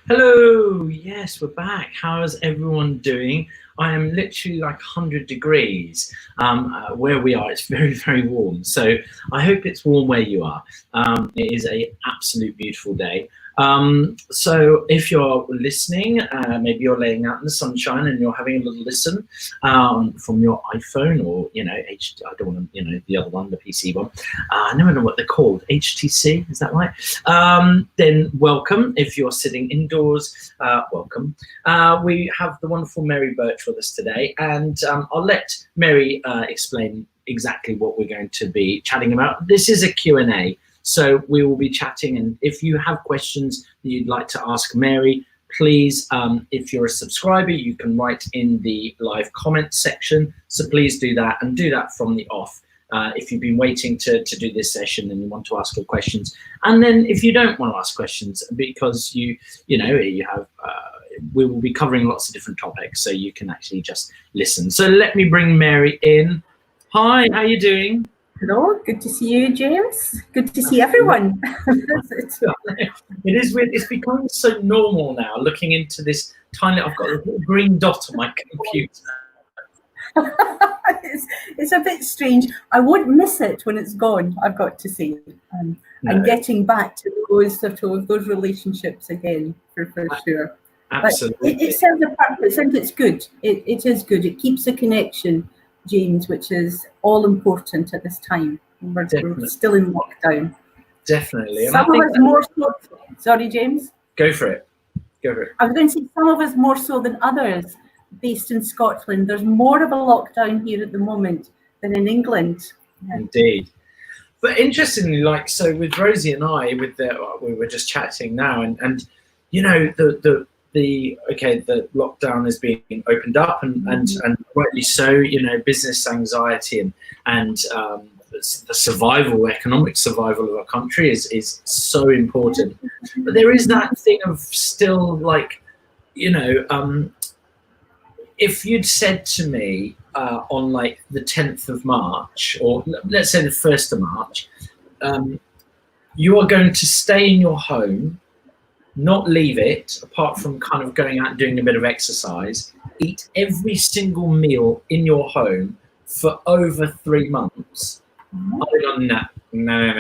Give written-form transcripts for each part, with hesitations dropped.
Hello, yes, we're back. How is everyone doing? I am literally like 100 degrees where we are. It's very, very warm. So I hope it's warm where you are. It is an absolute beautiful day. So if you're listening, maybe you're laying out in the sunshine and you're having a little listen from your iPhone or, I don't want to, the other one, the PC one. I never know what they're called. HTC, is that right? Then welcome. If you're sitting indoors, welcome. We have the wonderful Mary Burch with us today, and I'll let Mary explain exactly what we're going to be chatting about. This is a Q&A. So we will be chatting, and if you have questions that you'd like to ask Mary, please, if you're a subscriber, you can write in the live comment section. So please do that, and do that from the off. If you've been waiting to do this session and you want to ask your questions. And then if you don't want to ask questions because you have, we will be covering lots of different topics, so you can actually just listen. So let me bring Mary in. Hi, how are you doing? Hello, good to see you, James. Good to see everyone. It is weird. It's becoming so normal now, looking into this tiny, I've got a little green dot on my computer. It's a bit strange. I won't miss it when it's gone, I've got to say. No. And getting back to those relationships again, for sure. Absolutely. But it serves a purpose, and it's good. It is good. It keeps a connection, James, which is all important at this time. We're still in lockdown. Definitely. And some of us more so. Sorry, James. Go for it. I was going to say some of us more so than others. Based in Scotland, there's more of a lockdown here at the moment than in England. Indeed. But interestingly, so with Rosie and I, we were just chatting now, and the lockdown is being opened up, and rightly so. Business anxiety and the economic survival of our country is so important. But there is that thing of still if you'd said to me on the 10th of March, or let's say the 1st of March, you are going to stay in your home, not leave it, apart from kind of going out and doing a bit of exercise, eat every single meal in your home for over 3 months. I'd gone, no,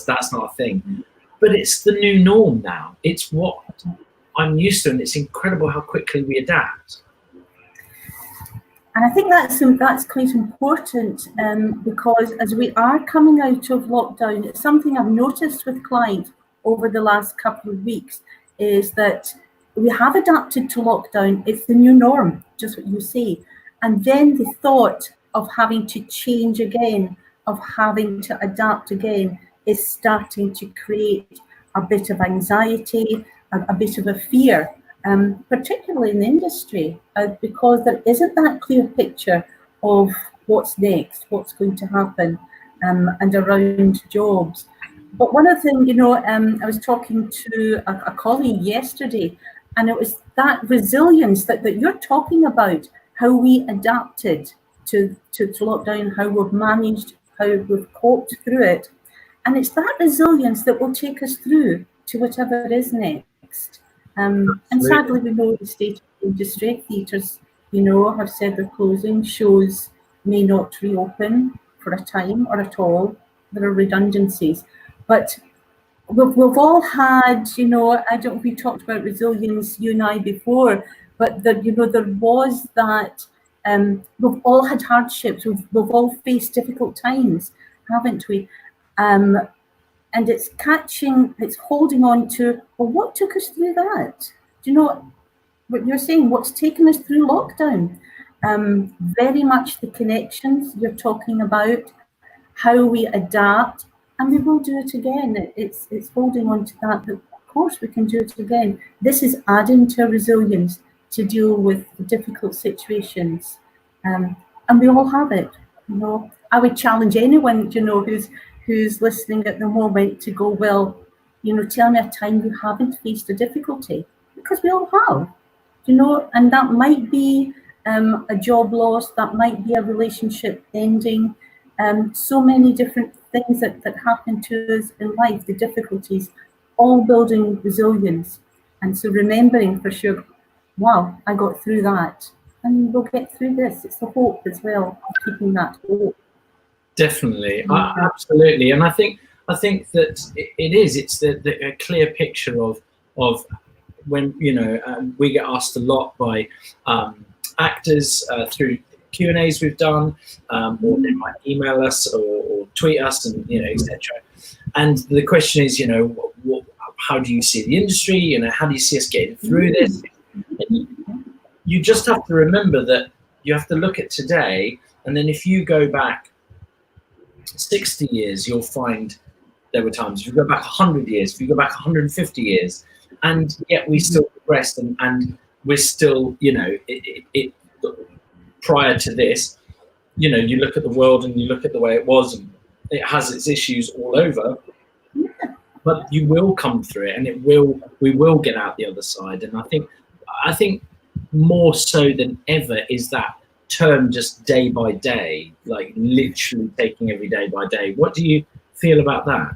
that's not a thing. But it's the new norm now. It's what I'm used to, and it's incredible how quickly we adapt. And I think that's quite important because as we are coming out of lockdown, it's something I've noticed with clients over the last couple of weeks is that we have adapted to lockdown. It's the new norm, just what you say. And then the thought of having to change again, of having to adapt again, is starting to create a bit of anxiety, a bit of a fear. Particularly in the industry, because there isn't that clear picture of what's next, what's going to happen, and around jobs. But one other thing, I was talking to a colleague yesterday, and it was that resilience that you're talking about, how we adapted to lockdown, how we've managed, how we've coped through it. And it's that resilience that will take us through to whatever is next. And sadly, we know the state of the industry. Theatres, have said they're closing. Shows may not reopen for a time or at all. There are redundancies. But we've all had, I don't know if we talked about resilience, you and I, before, but there was that, we've all had hardships. We've all faced difficult times, haven't we? And it's holding on to, well, what took us through that? Do you know what you're saying? What's taken us through lockdown? Very much the connections you're talking about, how we adapt, and we will do it again. It's holding on to that, but of course we can do it again. This is adding to resilience to deal with difficult situations. And we all have it. I would challenge anyone, who's listening at the moment to go, well, tell me a time you haven't faced a difficulty, because we all have, and that might be a job loss, that might be a relationship ending, so many different things that happen to us in life, the difficulties, all building resilience. And so remembering for sure, wow, I got through that, and we'll get through this. It's the hope as well, keeping that hope. Definitely, absolutely, and I think that it is. It's a clear picture of when we get asked a lot by actors through Q&As we've done, or they might email us or tweet us, and etc. And the question is, how do you see the industry? How do you see us getting through this? And you just have to remember that you have to look at today, and then if you go back 60 years, you'll find there were times. If you go back 100 years, if you go back 150 years, and yet we still progressed, and we're still, prior to this, you look at the world and you look at the way it was, and it has its issues all over, but you will come through it, and we will get out the other side. And I think more so than ever is that term, just day by day, like literally taking every day by day. What do you feel about that?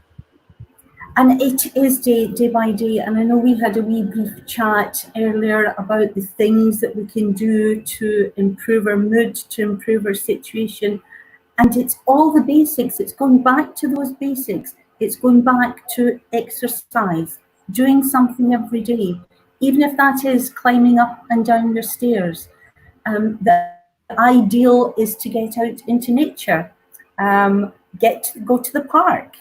And it is day by day. And I know we had a wee brief chat earlier about the things that we can do to improve our mood, to improve our situation. And it's all the basics. It's going back to those basics. It's going back to exercise, doing something every day, even if that is climbing up and down your stairs. The ideal is to get out into nature, go to the park.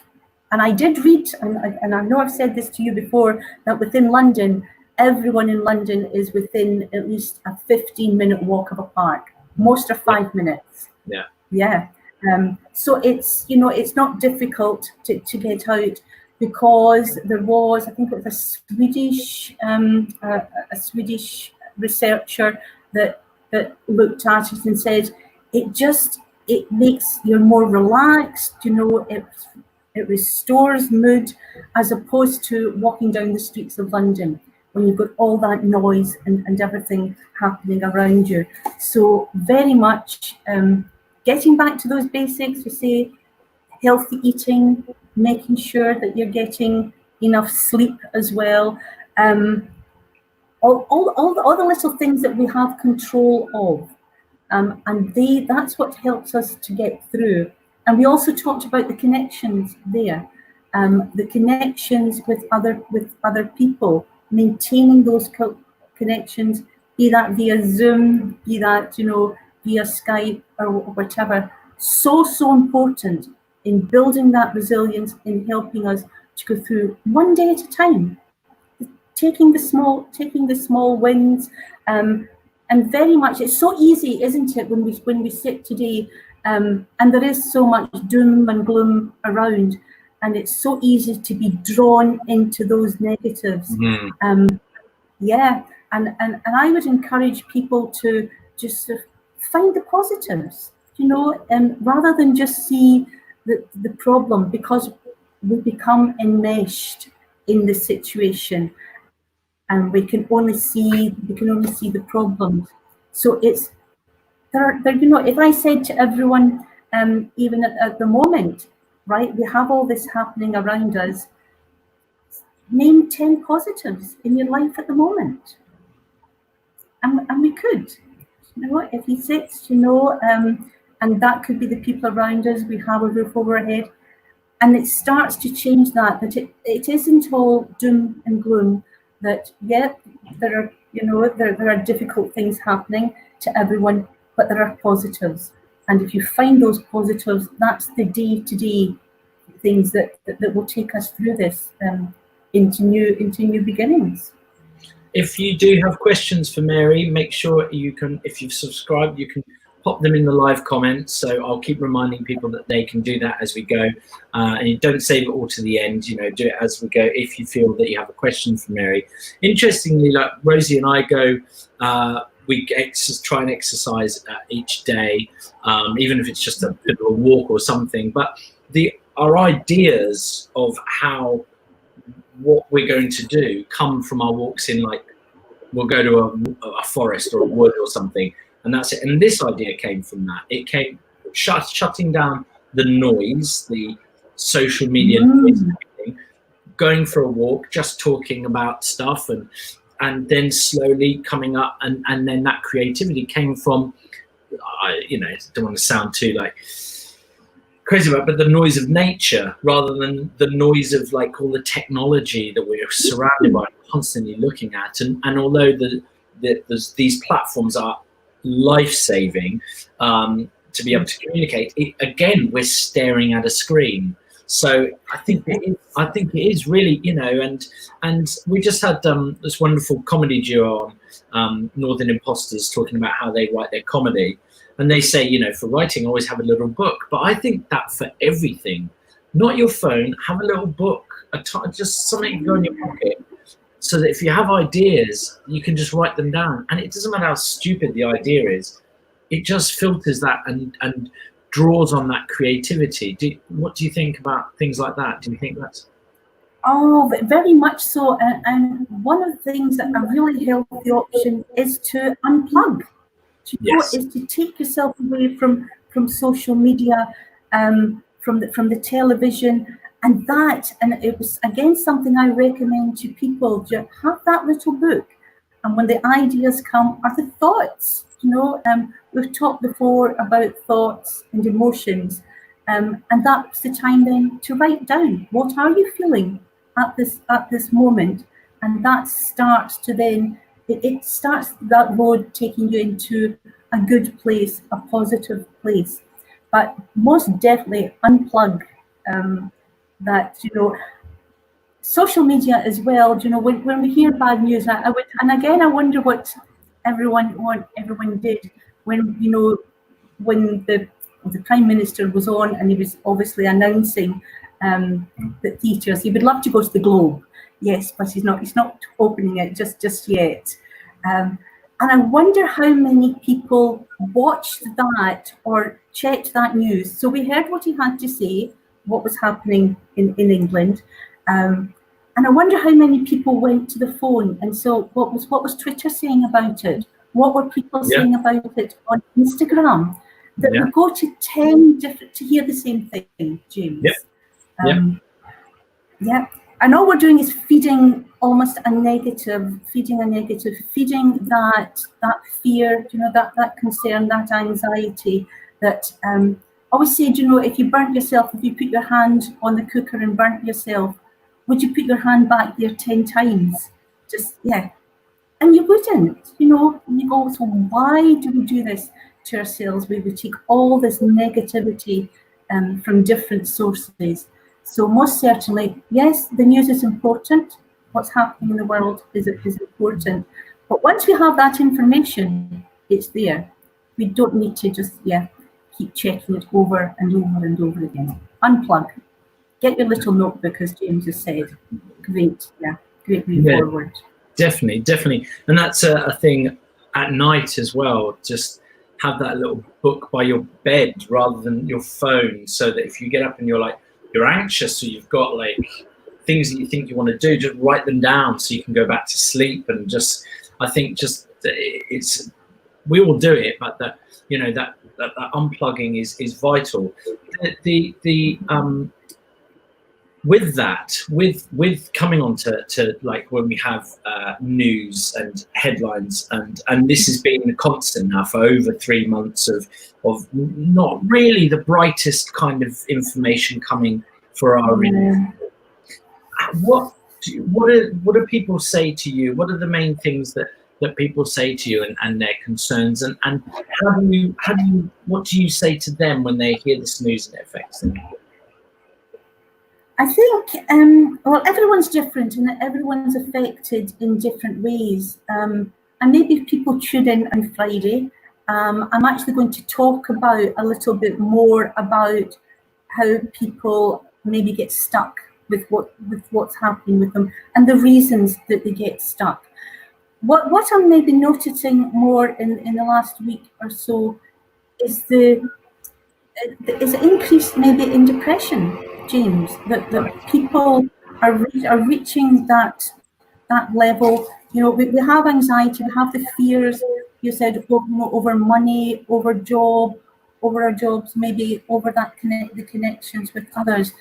And I did read, and I know I've said this to you before, that within London, everyone in London is within at least a 15-minute walk of a park. Most are 5 minutes. Yeah. So it's not difficult to get out, because there was, I think it was a Swedish researcher that looked at it and said it makes you more relaxed. It restores mood, as opposed to walking down the streets of London when you've got all that noise and everything happening around you. So very much getting back to those basics. We say healthy eating, making sure that you're getting enough sleep as well. All the little things that we have control of. And that's what helps us to get through. And we also talked about the connections there, the connections with other people, maintaining those connections, be that via Zoom, be that via Skype or whatever. So important in building that resilience, in helping us to go through one day at a time, taking the small wins. And very much, it's so easy, isn't it, when we sit today, and there is so much doom and gloom around, and it's so easy to be drawn into those negatives. And I would encourage people to just sort of find the positives, rather than just see the problem, because we become enmeshed in the situation. And we can only see the problems. So it's there. If I said to everyone, even at the moment, right, we have all this happening around us. Name 10 positives in your life at the moment, and we could, if you sit, and that could be the people around us. We have a roof over our head, and it starts to change that. That it isn't all doom and gloom. That there are difficult things happening to everyone, but there are positives. And if you find those positives, that's the day-to-day things that will take us through this into new beginnings. If you do have questions for Mary, make sure you can, if you've subscribed, you can pop them in the live comments. So I'll keep reminding people that they can do that as we go. And you don't save it all to the end, do it as we go if you feel that you have a question for Mary. Interestingly, like Rosie and I go, we try and exercise each day, even if it's just a bit of a walk or something. But our ideas of what we're going to do come from our walks in, like we'll go to a forest or a wood or something. And that's it. And this idea came from that. It came shutting down the noise, the social media noise, going for a walk, just talking about stuff, and then slowly coming up, and then that creativity came from, you know, I don't want to sound too like crazy about, but the noise of nature rather than the noise of like all the technology that we're surrounded by, constantly looking at. And although these platforms are life-saving to be able to communicate, again, we're staring at a screen. So I think it is really, you know, and we just had this wonderful comedy duo on, Northern Imposters, talking about how they write their comedy. And they say, you know, for writing, always have a little book. But I think that for everything, not your phone, have a little book, just something you can go in your pocket, so that if you have ideas, you can just write them down. And it doesn't matter how stupid the idea is, it just filters that and draws on that creativity. What do you think about things like that? Do you think that's... Oh, very much so. And one of the things that a really healthy option is to unplug. Yes. Is to take yourself away from social media, from the television, and it was again something I recommend to people. To have that little book, and when the ideas come, are the thoughts. You know, we've talked before about thoughts and emotions, and that's the time then to write down what are you feeling at this moment, and that starts to then. It starts that road taking you into a good place, a positive place. But most definitely unplug that, you know, social media as well. You know, when we hear bad news, I wonder what everyone did when, you know, when the Prime Minister was on and he was obviously announcing that theatres, he would love to go to the Globe. Yes, but he's not opening it just yet. And I wonder how many people watched that or checked that news. So we heard what he had to say, what was happening in England. And I wonder how many people went to the phone. And so what was Twitter saying about it? What were people saying about it on Instagram? That we go to 10 different to hear the same thing, James. And all we're doing is feeding a negative, feeding that fear, you know, that concern, that anxiety, that always said, you know, if you put your hand on the cooker and burnt yourself, would you put your hand back there 10 times? And you wouldn't, you know, and you go, so why do we do this to ourselves? We would take all this negativity from different sources. So most certainly, yes, the news is important. What's happening in the world is important. But once we have that information, it's there. We don't need to just, keep checking it over and over and over again. Unplug. Get your little notebook, as James has said. Great way forward. Definitely. And that's a thing at night as well. Just have that little book by your bed rather than your phone, so that if you get up and you're anxious, or you've got like things that you think you want to do, just write them down so you can go back to sleep. And I think we all do it, but that unplugging is vital. With coming on to like when we have news and headlines, and this has been a constant now for over 3 months of not really the brightest kind of information coming for our What do people say to you? What are the main things that people say to you and their concerns, and what do you say to them when they hear this news and it affects them? I think, everyone's different and everyone's affected in different ways. And maybe if people tune in on Friday, I'm actually going to talk about a little bit more about how people maybe get stuck with what's happening with them and the reasons that they get stuck. What I'm maybe noticing more in the last week or so is the increase maybe in depression, James, that people are reaching that level. You know, we have anxiety, we have the fears, you said, over money, over our jobs, maybe over the connections with others.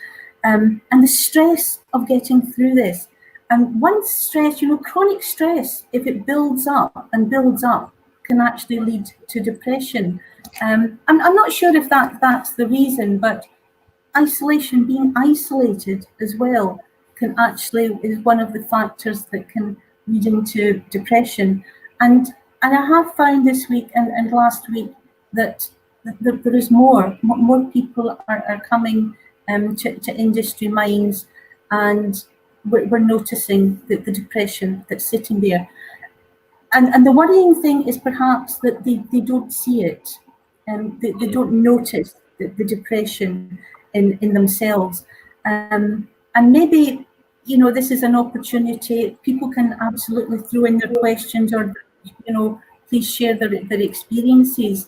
and the stress of getting through this. And once stress, chronic stress, if it builds up and builds up, can actually lead to depression. I'm not sure if that's the reason, but isolation, being isolated as well, is one of the factors that can lead into depression. And I have found this week and last week that there is more people are coming to industry minds, and we're noticing the depression that's sitting there. And the worrying thing is perhaps that they don't see it, and they don't notice the depression in themselves. And maybe, this is an opportunity. People can absolutely throw in their questions, or, please share their experiences.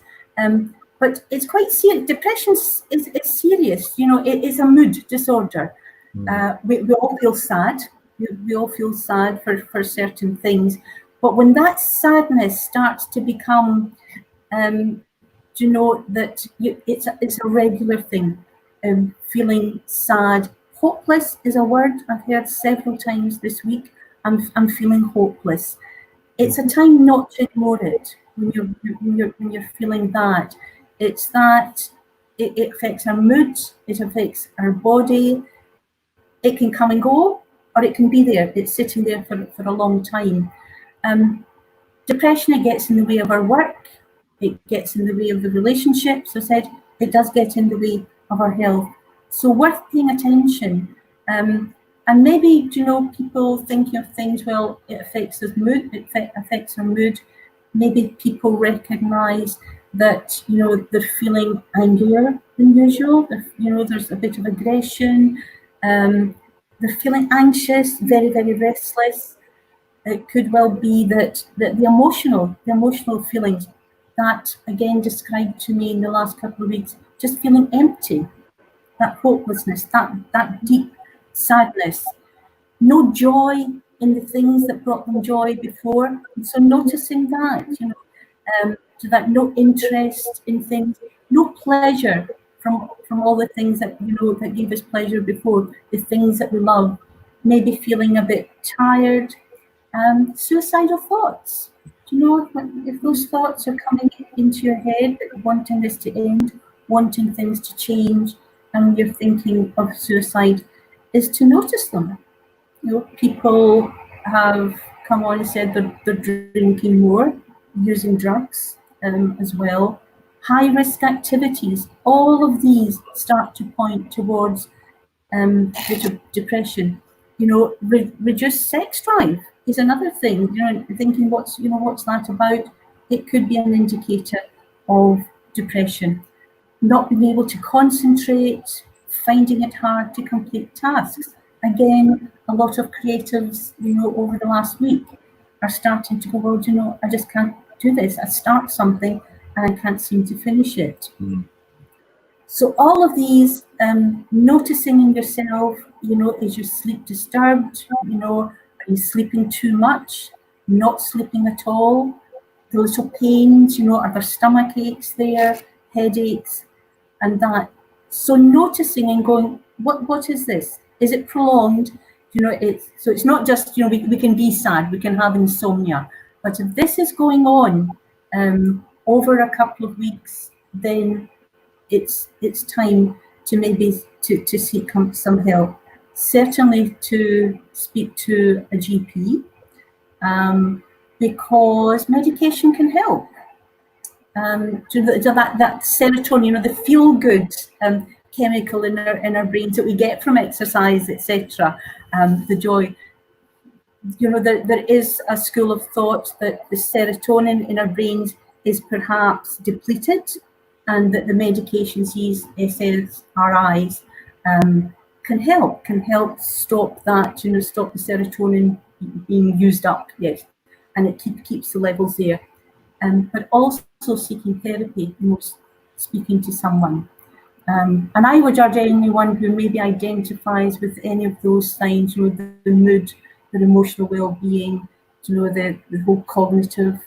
But it's quite serious. Depression is serious. It is a mood disorder. We all feel sad. We all feel sad for certain things. But when that sadness starts to become, that it's a regular thing, feeling sad. Hopeless is a word I've heard several times this week. I'm feeling hopeless. It's a time not to ignore it when you're feeling that. It's that it affects our mood, it affects our body. It can come and go, or it can be there. It's sitting there for a long time. Depression, it gets in the way of our work, it gets in the way of the relationships. I said it does get in the way of our health. So worth paying attention. And maybe, people thinking of things, well, it affects our mood, affects our mood. Maybe people recognise that, they're feeling angrier than usual. There's a bit of aggression. They're feeling anxious, very, very restless. It could well be that the emotional feelings that, again, described to me in the last couple of weeks, just feeling empty, that hopelessness, that deep sadness, no joy in the things that brought them joy before. And so noticing that, so that no interest in things, no pleasure from all the things that that gave us pleasure before, the things that we love, maybe feeling a bit tired. Suicidal thoughts. If those thoughts are coming into your head, wanting this to end, wanting things to change, and you're thinking of suicide, is to notice them. People have come on and said they're drinking more, using drugs as well. High-risk activities, all of these start to point towards depression. Reduced sex drive is another thing. Thinking what's that about? It could be an indicator of depression. Not being able to concentrate, finding it hard to complete tasks. Again, a lot of creatives, over the last week are starting to go, well, I just can't do this. I start something and I can't seem to finish it. So all of these, noticing in yourself, is your sleep disturbed? Are you sleeping too much? Not sleeping at all? The little pains, are there stomach aches there, headaches, and that? So noticing and going, what is this? Is it prolonged? It's not just, we can be sad, we can have insomnia, but if this is going on over a couple of weeks, then it's time to maybe to seek some help. Certainly to speak to a GP, because medication can help. That serotonin, the feel-good chemical in our brains that we get from exercise, etc. The joy. There is a school of thought that the serotonin in our brains is perhaps depleted, and that the medications, these SSRIs, can help stop that, stop the serotonin being used up, yes, and it keeps the levels there. But also seeking therapy, speaking to someone. And I would urge anyone who maybe identifies with any of those signs, the mood, the emotional well-being, the whole cognitive,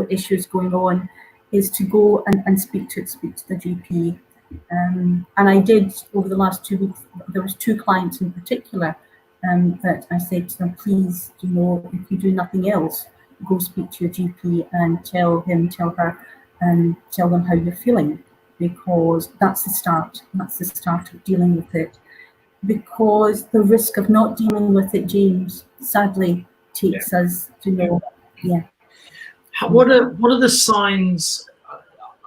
issues going on, is to go and speak to the GP. And I did, over the last 2 weeks, there was 2 clients in particular that I said to them, please, you know, if you do nothing else, go speak to your GP and tell him, tell her, and tell them how you're feeling, because that's the start. That's the start of dealing with it. Because the risk of not dealing with it, James, sadly takes us to know. Yeah. What are the signs?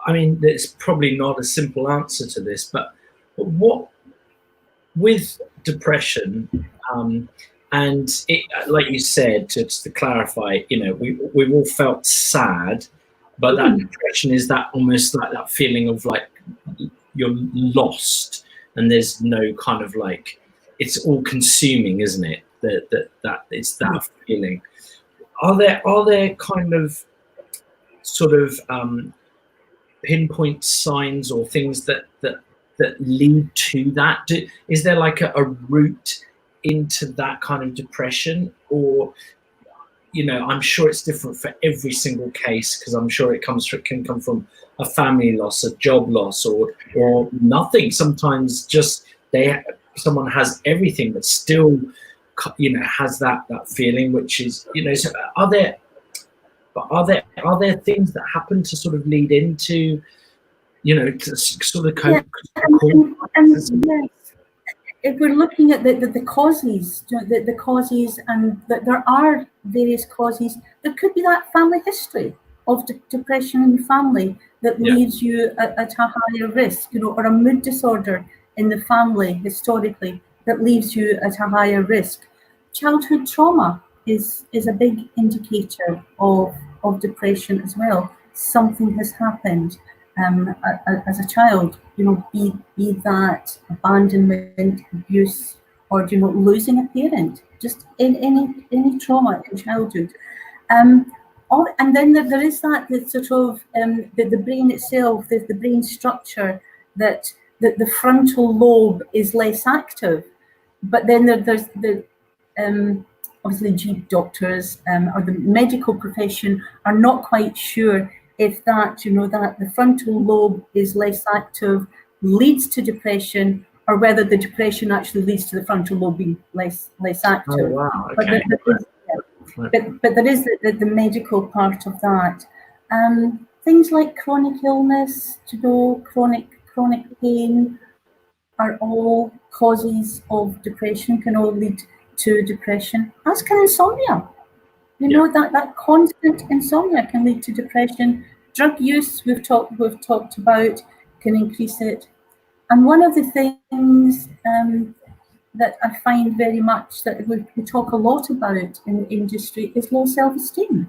I mean, there's probably not a simple answer to this, but what with depression, and it, like you said, just to clarify, you know, we've all felt sad, but that depression is that almost like that feeling of like you're lost, and there's no kind of like, it's all consuming, isn't it? That it's that feeling. Are there kind of sort of pinpoint signs or things that lead to that? Is there like a route into that kind of depression? Or, you know, I'm sure it's different for every single case, because I'm sure it can come from a family loss, a job loss, or nothing. Sometimes just someone has everything but still, you know, has that feeling, which is, you know, so are there things that happen to sort of lead into, you know, to sort of cope? Yes. If we're looking at the causes, the causes, and that there are various causes, there could be that family history of depression in the family that leaves you at a higher risk, you know, or a mood disorder in the family historically that leaves you at a higher risk. Childhood trauma is a big indicator of depression as well. Something has happened as a child, you know, be that abandonment, abuse, or, you know, losing a parent, just in any trauma in childhood. And then there is that sort of the brain itself, the brain structure, that the frontal lobe is less active, but then there's the obviously GP doctors or the medical profession are not quite sure if that, you know, that the frontal lobe is less active leads to depression, or whether the depression actually leads to the frontal lobe being less active. Oh, wow. Okay. But there is the medical part of that. Things like chronic illness, you know, chronic pain are all causes of depression, can all lead to depression, as can insomnia. You know, that constant insomnia can lead to depression. Drug use, we've talked about, can increase it. And one of the things that I find very much that we talk a lot about in the industry is low self-esteem.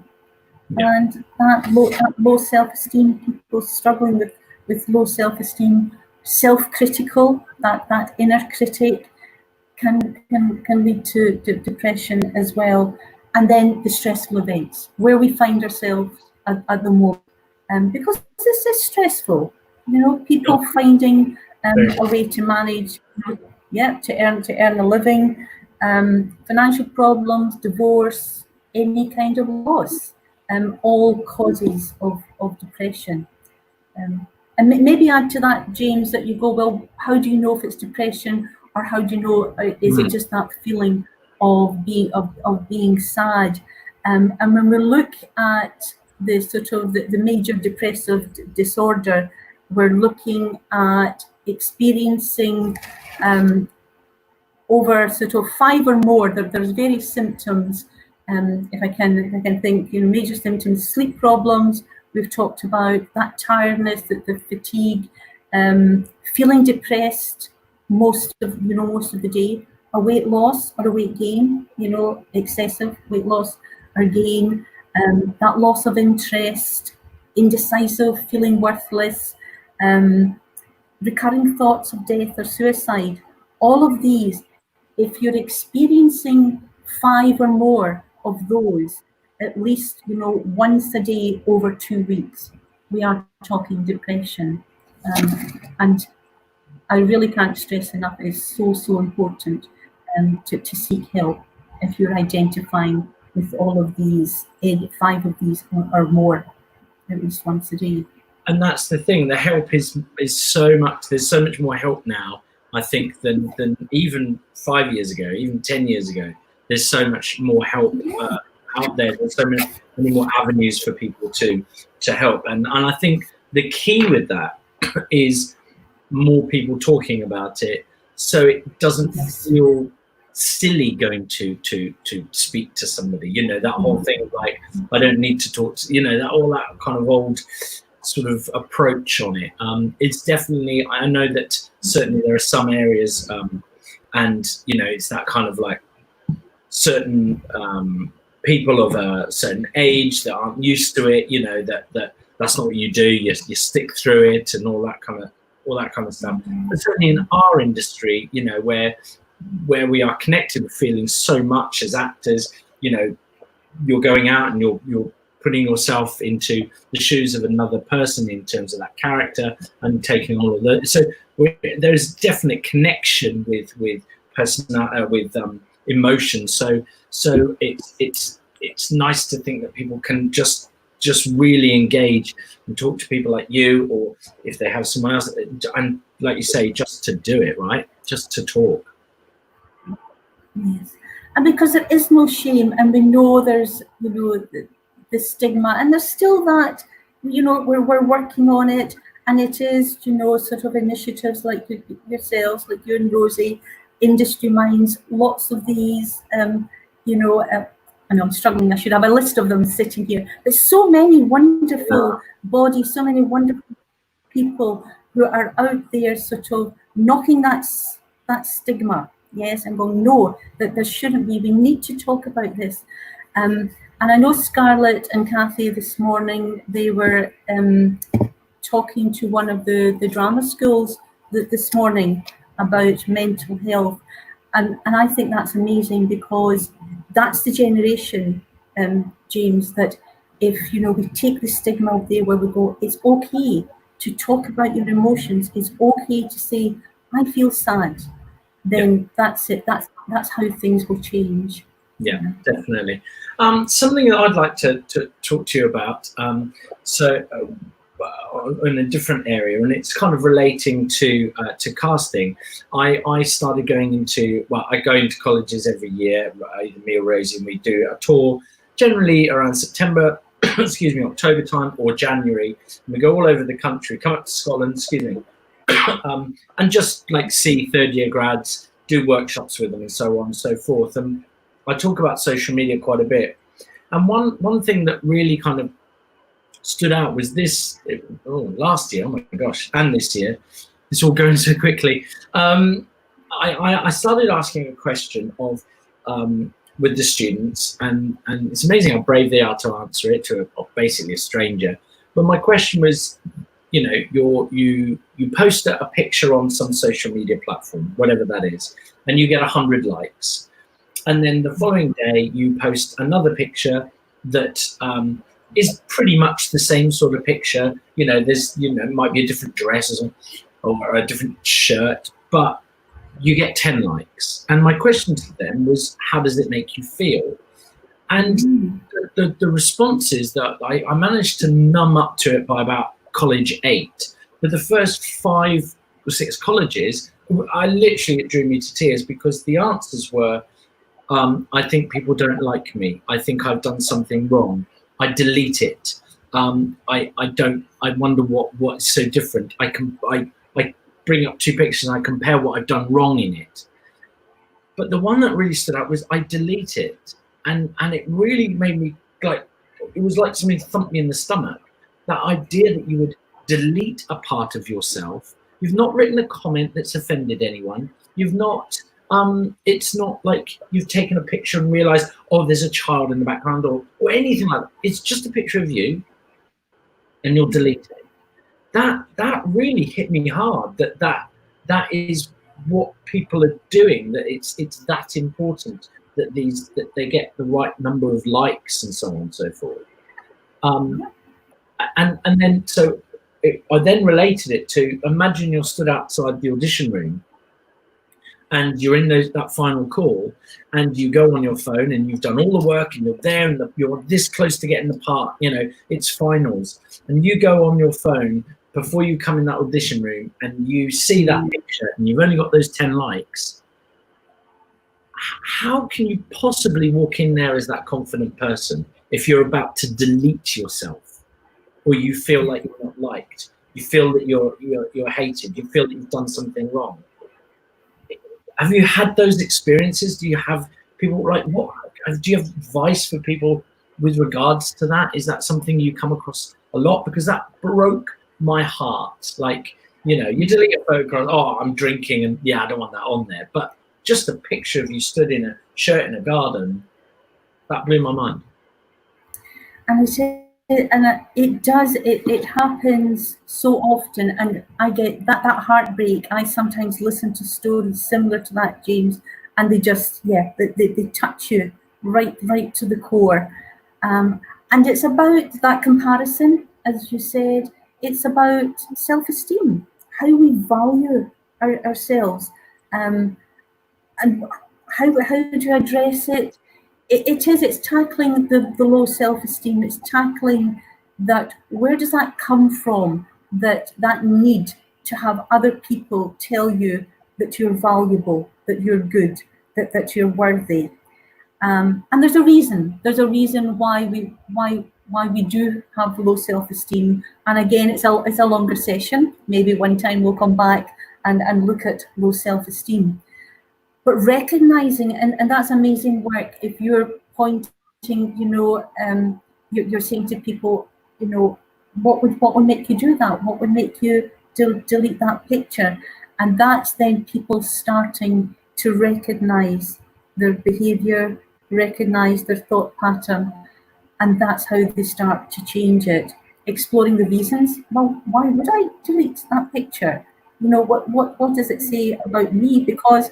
And that low self-esteem, people struggling with low self-esteem, self-critical, that inner critic, can lead to depression as well. And then the stressful events, where we find ourselves at the moment, because this is stressful. You know, people finding a way to manage, to earn a living, financial problems, divorce, any kind of loss, all causes of depression. And maybe add to that, James, that you go, well, how do you know if it's depression, or how do you know, is it just that feeling of being sad? And when we look at the sort of the major depressive disorder, we're looking at experiencing over sort of 5 or more. There's various symptoms. If I can think, you know, major symptoms: sleep problems. We've talked about that tiredness, the fatigue, feeling depressed most of the day, a weight loss or a weight gain, you know, excessive weight loss or gain, that loss of interest, indecisive, feeling worthless, recurring thoughts of death or suicide. All of these, if you're experiencing 5 or more of those, at least, you know, once a day over 2 weeks, we are talking depression. And I really can't stress enough, it's so important to seek help if you're identifying with all of these, 5 of these or more, at least once a day. And that's the thing. The help is so much. There's so much more help now, I think, than even 5 years ago, even 10 years ago. There's so much more help out there. There's so many more avenues for people to help. And I think the key with that is more people talking about it, so it doesn't feel silly going to speak to somebody. You know, that whole thing of like, I don't need to talk to, you know, that kind of old sort of approach on it. It's definitely, I know that certainly there are some areas, and you know, it's that kind of like certain people of a certain age that aren't used to it, you know, that's not what you do. You stick through it and all that kind of stuff. But certainly in our industry, you know, where we are connected with feeling so much as actors, you know, you're going out and you're putting yourself into the shoes of another person in terms of that character and taking all of that. So there's definite connection with emotion. So it's nice to think that people can just really engage and talk to people like you, or if they have someone else, and like you say, just to do it, right? Just to talk. Yes, and because there is no shame, and we know there's, you know, the stigma, and there's still that, you know, we're working on it, and it is, you know, sort of initiatives like yourselves, like you and Rosie, Industry Minds, lots of these, you know, I know I'm struggling, I should have a list of them sitting here. There's so many wonderful bodies, so many wonderful people who are out there sort of knocking that stigma, yes, and going, no, that there shouldn't be, we need to talk about this. And I know Scarlett and Kathy this morning, they were talking to one of the drama schools this morning about mental health. And I think that's amazing, because that's the generation, James, that if, you know, we take the stigma out there where we go, it's okay to talk about your emotions, it's okay to say, I feel sad, then that's it, that's how things will change. Yeah, definitely. Something that I'd like to talk to you about, in a different area, and it's kind of relating to casting. I started going into, I go into colleges every year, either me or Rosie, and we do a tour generally around September, October time or January, and we go all over the country, come up to Scotland, and just like see third year grads, do workshops with them and so on and so forth. And I talk about social media quite a bit. And one thing that really kind of stood out was this, last year, oh my gosh, and this year, it's all going so quickly. I started asking a question of, with the students, and it's amazing how brave they are to answer it to basically a stranger. But my question was, you know, you post a picture on some social media platform, whatever that is, and you get 100 likes. And then the following day, you post another picture that is pretty much the same sort of picture. You know, there's, you know, it might be a different dress or a different shirt, but you get 10 likes. And my question to them was, how does it make you feel? And the response is that I managed to numb up to it by about college 8. But the first 5 or 6 colleges, it drew me to tears, because the answers were, I think people don't like me. I think I've done something wrong. I delete it. I wonder what's so different. I bring up 2 pictures and I compare what I've done wrong in it. But the one that really stood out was I delete it. And it really made me, like, it was like something thumped me in the stomach. That idea that you would delete a part of yourself. You've not written a comment that's offended anyone. You've not, it's not like you've taken a picture and realized, oh, there's a child in the background or anything like that. It's just a picture of you and you'll delete it. That really hit me hard, that is what people are doing, that it's that important that they get the right number of likes and so on and so forth. And then I then related it to, imagine you're stood outside the audition room and you're in that final call, and you go on your phone and you've done all the work and you're there and you're this close to getting the part, you know, it's finals, and you go on your phone before you come in that audition room and you see that picture and you've only got those 10 likes. How can you possibly walk in there as that confident person if you're about to delete yourself, or you feel like you're not liked, you feel that you're hated, you feel that you've done something wrong? Have you had those experiences? Do you have people like, what do you have advice for people with regards to that? Is that something you come across a lot? Because that broke my heart. Like, you know, you delete a photograph, oh, I'm drinking, and yeah, I don't want that on there. But just a picture of you stood in a shirt in a garden, that blew my mind. And it happens so often, and I get that heartbreak. I sometimes listen to stories similar to that, James, and they just, they touch you right to the core. And it's about that comparison, as you said. It's about self-esteem, how we value ourselves, and how do you address it? It's tackling the low self-esteem. It's tackling that, where does that come from, that need to have other people tell you that you're valuable, that you're good, that you're worthy. And there's a reason why we do have low self-esteem. And again, it's a longer session. Maybe one time we'll come back and look at low self-esteem. But recognizing, and that's amazing work. If you're pointing, you know, you're saying to people, you know, what would make you do that? What would make you delete that picture? And that's then people starting to recognize their behavior, recognize their thought pattern, and that's how they start to change it. Exploring the reasons. Well, why would I delete that picture? You know, what does it say about me? Because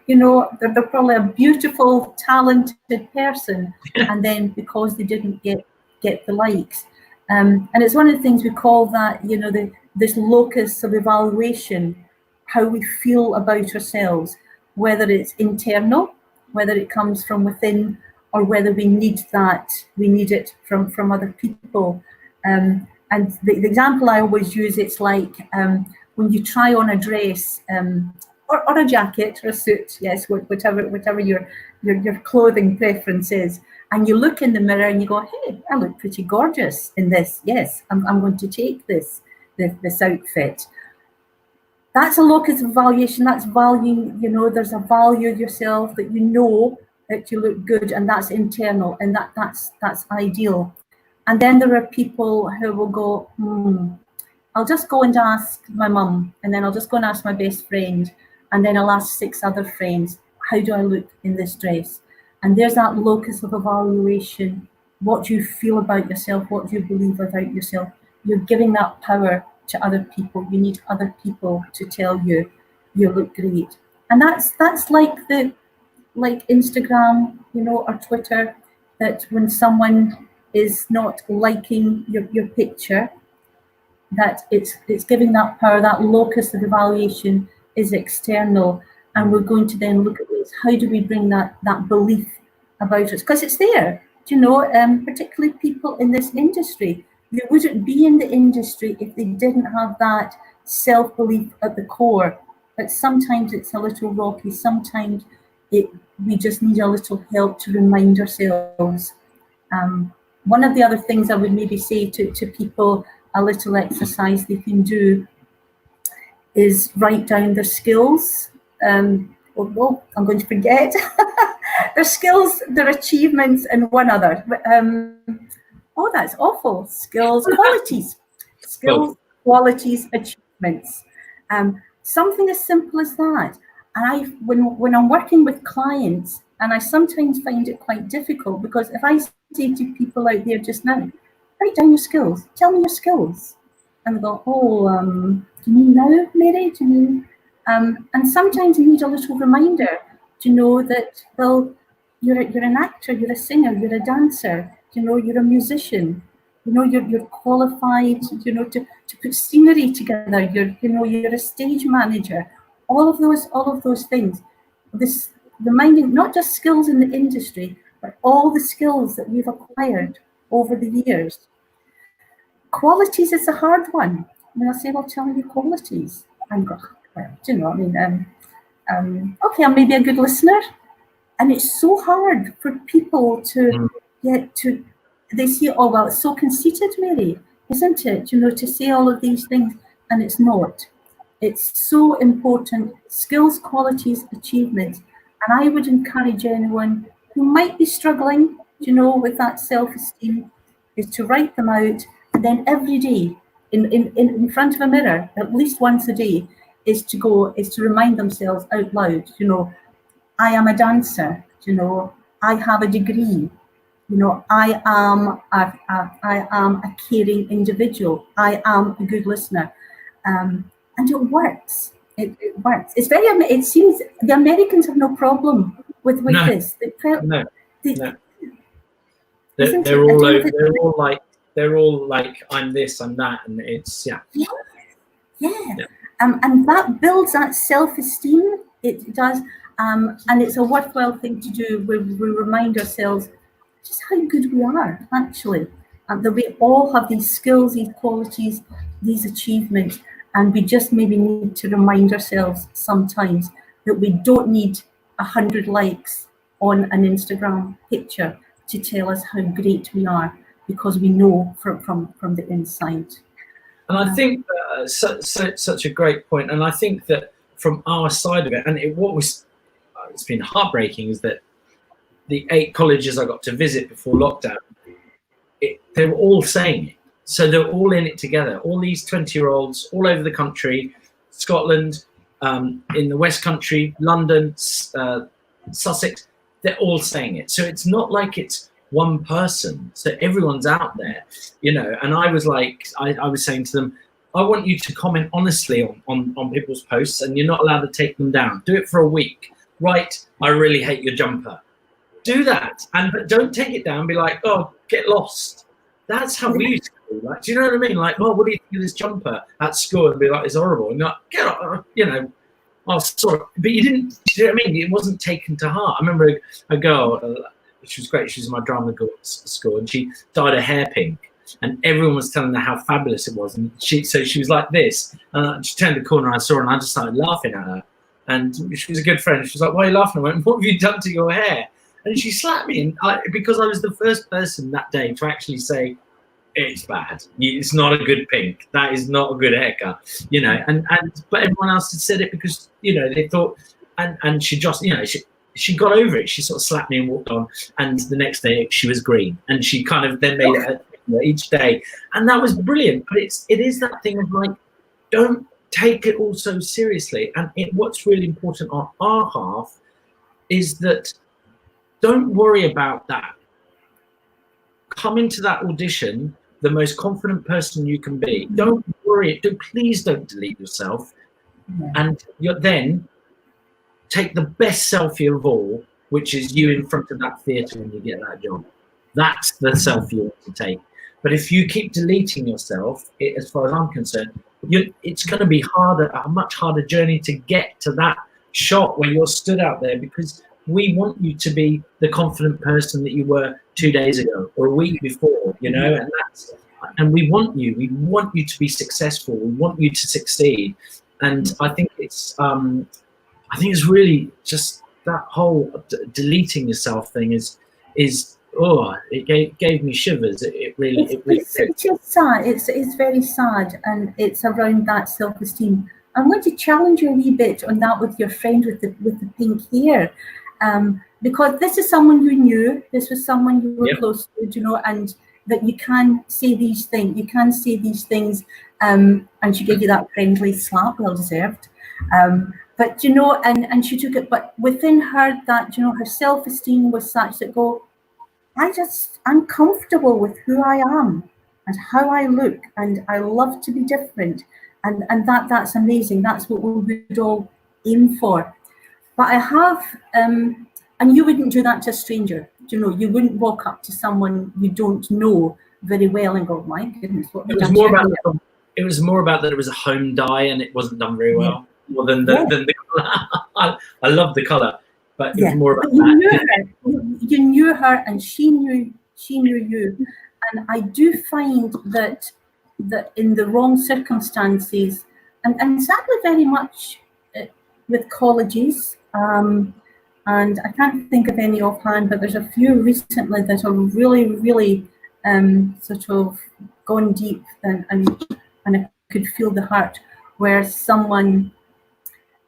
you know, they're probably a beautiful, talented person, and then because they didn't get the likes, and it's one of the things we call that, you know, this locus of evaluation, how we feel about ourselves, whether it's internal, whether it comes from within, or whether we need it from other people. And the example I always use, it's like when you try on a dress. Or a jacket or a suit, yes, whatever your clothing preference is, and you look in the mirror and you go, hey, I look pretty gorgeous in this. Yes, I'm going to take this outfit. That's a locus of evaluation. That's valuing, you know, there's a value of yourself, that you know that you look good, and that's internal, and that's ideal. And then there are people who will go, I'll just go and ask my mum, and then I'll just go and ask my best friend, and then I'll ask 6 other friends, how do I look in this dress? And there's that locus of evaluation. What do you feel about yourself? What do you believe about yourself? You're giving that power to other people. You need other people to tell you you look great. And that's like Instagram, you know, or Twitter, that when someone is not liking your picture, that it's giving that power. That locus of evaluation is external, and we're going to then look at this. How do we bring that belief about us? Because it's there, you know, particularly people in this industry. They wouldn't be in the industry if they didn't have that self-belief at the core. But sometimes it's a little rocky. Sometimes we just need a little help to remind ourselves. One of the other things I would maybe say to people, a little exercise they can do, is write down their skills. I'm going to forget their skills, their achievements, and one other. That's awful. Skills, qualities, qualities, achievements. Something as simple as that. And when I'm working with clients, and I sometimes find it quite difficult, because if I say to people out there just now, write down your skills, tell me your skills. And they go, do you mean now, Mary? Do you mean? And sometimes you need a little reminder to know that, well, you're an actor, you're a singer, you're a dancer, you know, you're a musician, you know, you're qualified, you know, to put scenery together, you're a stage manager. all of those things. This reminding not just skills in the industry, but all the skills that we've acquired over the years. Qualities is a hard one. I mean, I'll say, well, tell me your qualities. I'm going, well, do you know, I mean, okay, I'm maybe a good listener. And it's so hard for people to get to, they say, oh, well, it's so conceited, Mary, isn't it? You know, to say all of these things, and it's not. It's so important, skills, qualities, achievements. And I would encourage anyone who might be struggling, you know, with that self-esteem, is to write them out, and then every day, in front of a mirror, at least once a day, is to remind themselves out loud, you know, I am a dancer, you know, I have a degree, you know, I am a caring individual, I am a good listener, and it works. It works. It's very. It seems the Americans have no problem with this. No. They're all like I'm this, I'm that, and it's yeah. And that builds that self-esteem. It does. And it's a worthwhile thing to do where we remind ourselves just how good we are, actually, and that we all have these skills, these qualities, these achievements, and we just maybe need to remind ourselves sometimes that we don't need 100 likes on an Instagram picture to tell us how great we are, because we know from the inside. And I think such a great point. And I think that from our side of it, and it's been heartbreaking, is that the 8 colleges I got to visit before lockdown, they were all saying it. So they're all in it together. All these 20-year-olds all over the country, Scotland, in the West Country, London, Sussex, they're all saying it. So it's not like it's one person. So everyone's out there, you know. And I was like, I was saying to them, I want you to comment honestly on people's posts, and you're not allowed to take them down. Do it for a week. Write, I really hate your jumper. Do that, but don't take it down. Be like, oh, get lost. That's how we used to do. Like, do you know what I mean? Like, oh, what do you think of this jumper at school? And be like, it's horrible. And like, get up, you know. Oh, sorry, but you didn't. Do you know what I mean? It wasn't taken to heart. I remember a girl. She was great. She was in my drama school, and she dyed her hair pink. And everyone was telling her how fabulous it was. And she was like this. And she turned the corner, and I saw her, and I just started laughing at her. And she was a good friend. She was like, why are you laughing? I went, what have you done to your hair? And she slapped me, because I was the first person that day to actually say, it's bad. It's not a good pink. That is not a good haircut, you know. But everyone else had said it because, you know, they thought, and she just, you know, she got over it. She sort of slapped me and walked on. And the next day she was green, and she kind of then made it each day, and that was brilliant. But it is that thing of like, don't take it all so seriously. And what's really important on our half is that don't worry about that. Come into that audition the most confident person you can be. Don't worry. Please don't delete yourself. And then take the best selfie of all, which is you in front of that theatre when you get that job. That's the selfie you want to take. But if you keep deleting yourself, as far as I'm concerned, it's going to be a much harder journey to get to that shot where you're stood out there, because we want you to be the confident person that you were 2 days ago or a week before, you know, and we want you to be successful. We want you to succeed. And I think it's really just that whole deleting yourself thing is it gave me shivers. It's just sad. It's very sad, and it's around that self-esteem. I'm going to challenge you a wee bit on that with your friend with the pink hair, because this is someone you knew. This was someone you were close to, you know, and that you can say these things. You can say these things, and she gave you that friendly slap, well deserved. But you know, and she took it. But within her, that, you know, her self-esteem was such that I'm comfortable with who I am and how I look, and I love to be different, and that's amazing. That's what we would all aim for. But I have, and you wouldn't do that to a stranger. You know, you wouldn't walk up to someone you don't know very well and go, "My goodness, what?" It was more about that it was a home dye and it wasn't done very well, more than the I love the colour, but it was Yeah, more about but you knew that. her. You knew her, and she knew you. And I do find that in the wrong circumstances, and sadly very much with colleges, and I can't think of any offhand, but there's a few recently that are really sort of gone deep, and I could feel the hurt where someone.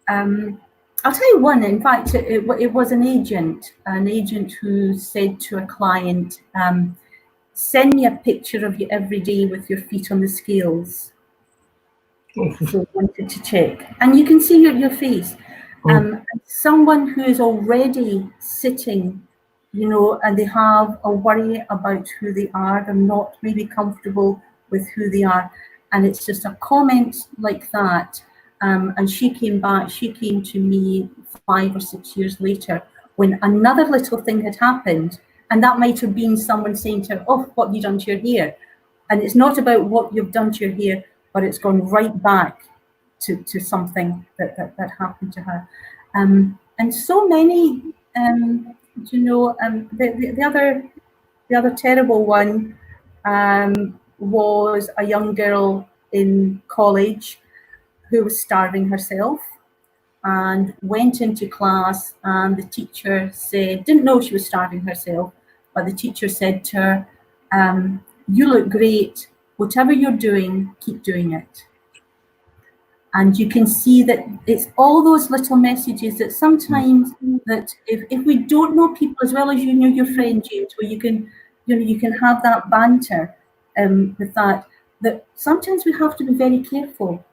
I'll tell you one. In fact, it was an agent who said to a client, "Send me a picture of you every day with your feet on the scales." So wanted to check, and you can see your face. Someone who is already sitting, and they have a worry about who they are. They're not maybe comfortable with who they are, and it's just a comment like that. And she came to me 5 or 6 years later when another little thing had happened, and that might have been someone saying to her, "Oh, what have you done to your hair?" And it's not about what you've done to your hair, but it's gone right back to something that happened to her. And so many, the other terrible one was a young girl in college who was starving herself and went into class, and the teacher said, didn't know she was starving herself, but the teacher said to her, "You look great. Whatever you're doing, keep doing it." And you can see that it's all those little messages that sometimes that if we don't know people as well as you know your friend, James, where you can have that banter with that sometimes we have to be very careful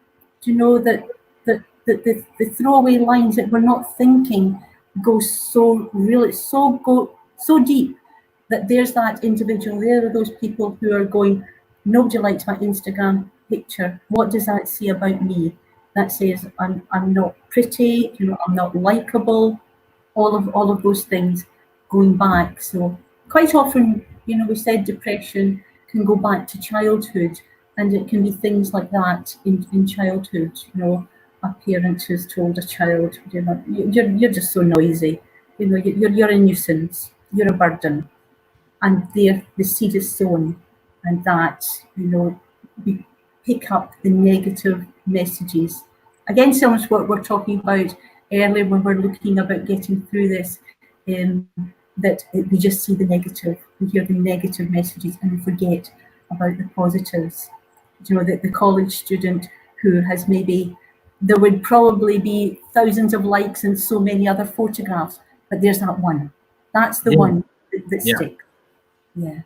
to know that the throwaway lines that we're not thinking go so deep that there's that individual, there are those people who are going, "Nobody likes my Instagram picture. What does that say about me?" That says I'm not pretty, I'm not likable, all of those things going back. So quite often, we said depression can go back to childhood, and it can be things like that in childhood. A parent who's told a child, you're just so noisy, you're a nuisance, you're a burden, and there the seed is sown, and that we pick up the negative messages. Again, so much what we're talking about earlier when we're looking about getting through this, that we just see the negative, we hear the negative messages, and we forget about the positives. That the college student who has maybe, there would probably be thousands of likes and so many other photographs, but there's that one. That's the one that sticks. Yeah.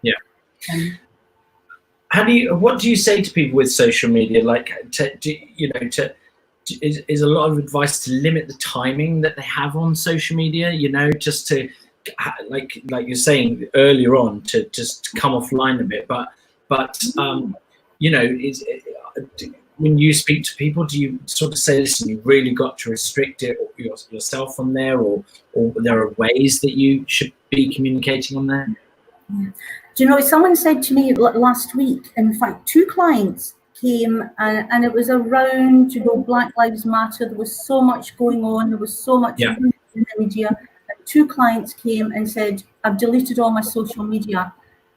What do you say to people with social media? Like, is a lot of advice to limit the timing that they have on social media? Just to, like you're saying earlier on, to just come offline a bit. But when you speak to people, do you sort of say, listen, you've really got to restrict it yourself on there, or there are ways that you should be communicating on there? Yeah. Do someone said to me last week, in fact, 2 clients came and it was around, Black Lives Matter. There was so much going on. There was so much in the media. And 2 clients came and said, "I've deleted all my social media."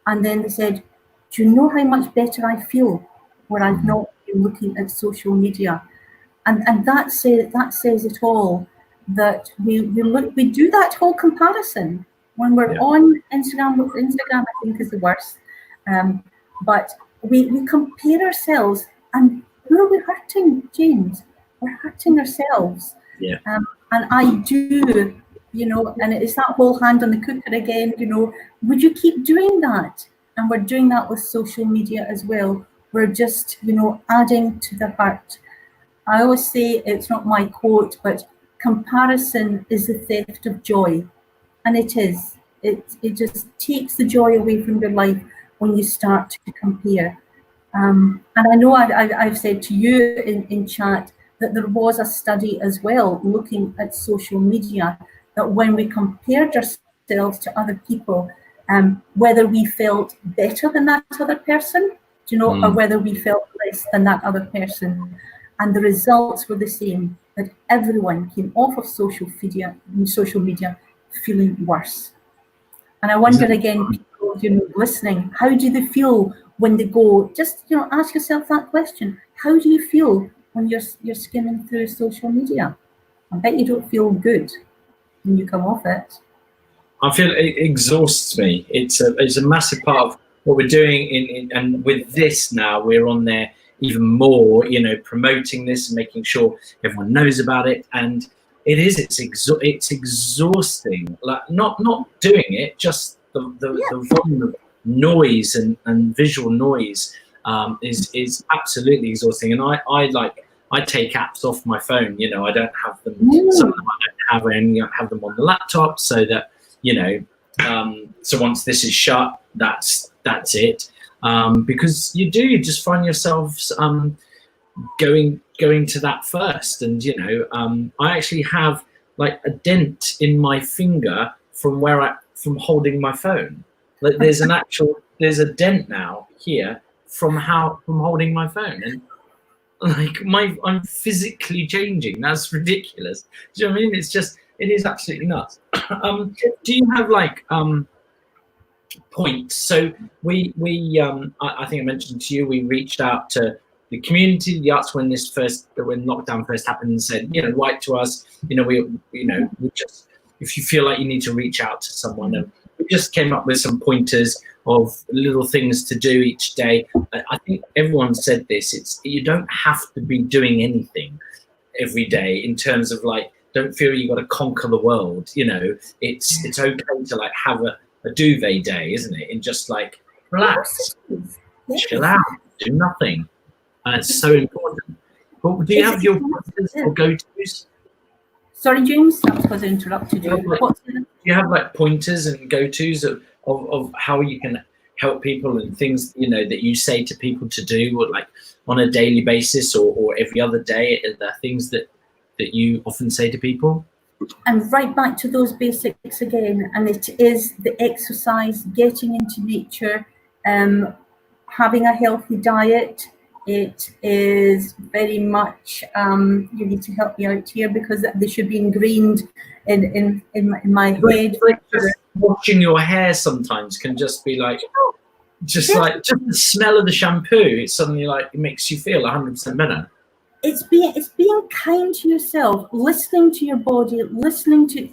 And then they said, "Do you know how much better I feel when I've not been looking at social media?" And that says it all, that we do that whole comparison. When we're on Instagram, I think is the worst. But we compare ourselves, and who are we hurting, James? We're hurting ourselves. Yeah. And I do, and it's that whole hand on the cooker again, would you keep doing that? And we're doing that with social media as well. We're just, adding to the hurt. I always say, it's not my quote, but comparison is the theft of joy. And it is. It just takes the joy away from your life when you start to compare. And I know I've said to you in chat that there was a study as well looking at social media, that when we compared ourselves to other people, whether we felt better than that other person, or whether we felt less than that other person. and the results were the same, that everyone came off of social media feeling worse. And I wonder again, people, listening, how do they feel when they go? Just ask yourself that question. How do you feel when you're skimming through social media? I bet you don't feel good when you come off it. I feel it exhausts me. It's a massive part of what we're doing and with this now, we're on there even more, promoting this and making sure everyone knows about it. And it's exhausting. Like not doing it, just the volume of noise and visual noise is absolutely exhausting. And I take apps off my phone. I don't have them. Some of them I don't have. I only have them on the laptop, so that so once this is shut, that's it. Because you just find yourselves going to that first, and I actually have like a dent in my finger from holding my phone. Like there's a dent now here from holding my phone, and like I'm physically changing. That's ridiculous. Do you know what I mean? It is absolutely nuts. Do you have like points? So we I think I mentioned to you, we reached out to the community, the arts, when lockdown first happened, and said, write to us. We just, if you feel like you need to reach out to someone, and we just came up with some pointers of little things to do each day. I think everyone said this. You don't have to be doing anything every day in terms of like, don't feel you got to conquer the world. It's okay to like have a duvet day, isn't it? And just like relax, chill out, do nothing. It's so important. But do you have your pointers or go-tos? Sorry, James, that's because I interrupted you. Do you have like pointers and go-tos of how you can help people and things that you say to people to do, or like on a daily basis or every other day? Are there things that you often say to people? And right back to those basics again, and it is the exercise, getting into nature, having a healthy diet. It is very much, you need to help me out here because they should be ingrained in my head. Like just washing your hair sometimes can just be like, just the smell of the shampoo, it's suddenly like, it makes you feel 100% better. It's being kind to yourself, listening to your body, listening to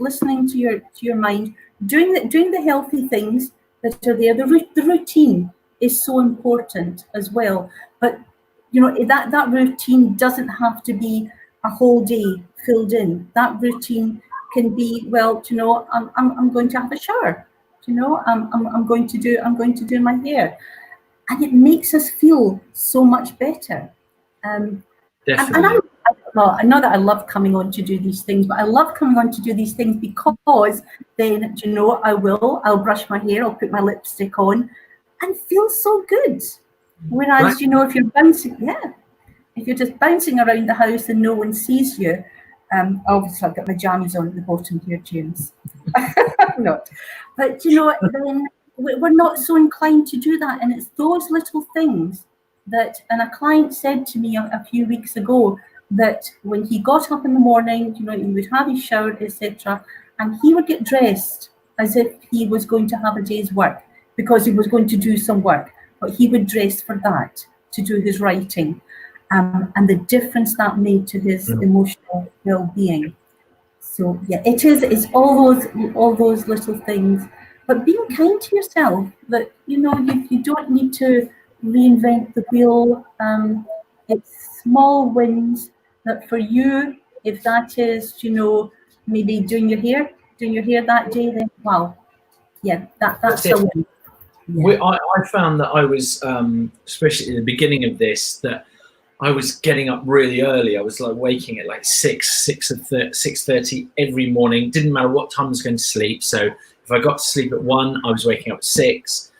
your mind, doing the healthy things that are there. The routine is so important as well. But that routine doesn't have to be a whole day filled in. That routine can be, I'm going to have a shower. I'm going to do my hair, and it makes us feel so much better. Definitely. And I know that I love coming on to do these things, but I love coming on to do these things because then, I'll brush my hair, I'll put my lipstick on and feel so good. Whereas, if you're bouncing, if you're just bouncing around the house and no one sees you, obviously I've got my jammies on at the bottom here, James. I'm not. But, then we're not so inclined to do that. And it's those little things and a client said to me a few weeks ago that when he got up in the morning, he would have his shower, etc., and he would get dressed as if he was going to have a day's work because he was going to do some work, but he would dress for that, to do his writing, and the difference that made to his emotional well-being. So it's all those little things, but being kind to yourself, that you don't need to reinvent the wheel. It's small wins that for you, if that is maybe doing your hair that day, then wow, that's a win. I found that I was especially at the beginning of this, that I was getting up really early. I was like waking at like 6:30 every morning. Didn't matter what time I was going to sleep. So if I got to sleep at 1, I was waking up at 6.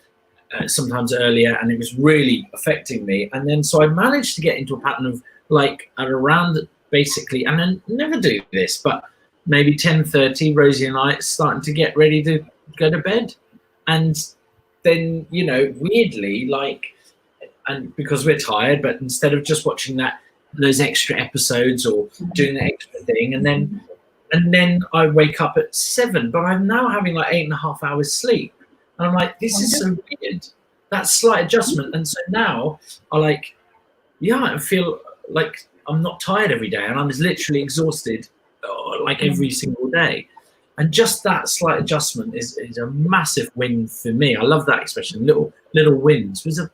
Sometimes earlier, and it was really affecting me. And then so I managed to get into a pattern of like at around basically, and I never do this, but maybe 10:30, Rosie and I starting to get ready to go to bed. And then weirdly, like, and because we're tired, but instead of just watching that those extra episodes or doing the extra thing, and then I wake up at 7, but I'm now having like 8.5 hours sleep, and I'm like, this is so weird. That slight adjustment, and so now I feel like I'm not tired every day, and I'm literally exhausted like every single day. And just that slight adjustment is a massive win for me. I love that expression. Little wins was a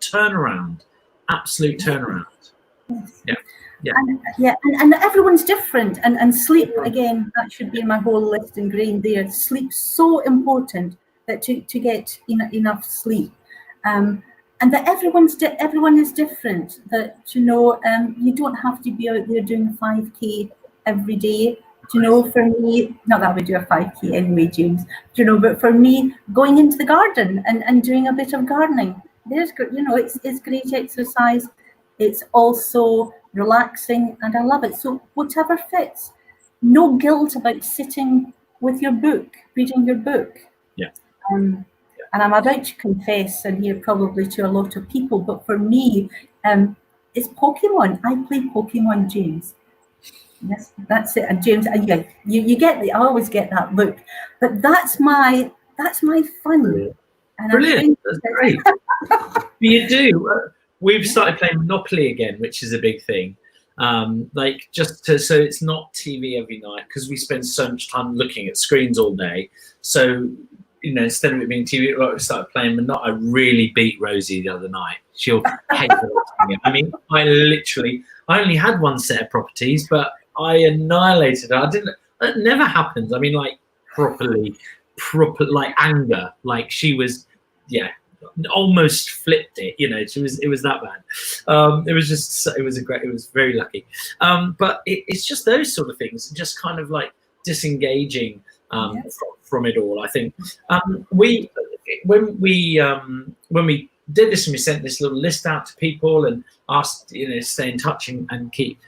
turnaround, absolute turnaround. Yeah. And everyone's different, and sleep, again, that should be in my whole list ingrained there. Sleep's so important, that to get enough sleep, and that everyone is different. That you don't have to be out there doing 5K every day. For me, not that I would do a 5K anyway, James. But for me, going into the garden and doing a bit of gardening, it's great exercise. It's also relaxing, and I love it. So whatever fits. No guilt about sitting with your book, reading your book. Yeah. And I'm about to confess, and here probably to a lot of people, but for me, it's Pokemon. I play Pokemon, James. Yes, that's it. And James, yeah, you get I always get that look, but that's my fun. Brilliant. Brilliant. That's great. You do. We've started playing Monopoly again, which is a big thing. So it's not TV every night, because we spend so much time looking at screens all day. So instead of it being TV, we started playing Monopoly. I really beat Rosie the other night. She'll hate it. I mean, I only had one set of properties, but I annihilated her. That never happens. I mean, like proper like anger. Like she was, almost flipped it. It was that bad. It was very lucky. But it's just those sort of things, just kind of like disengaging from it all. I think when we did this and we sent this little list out to people and asked, stay in touch and keep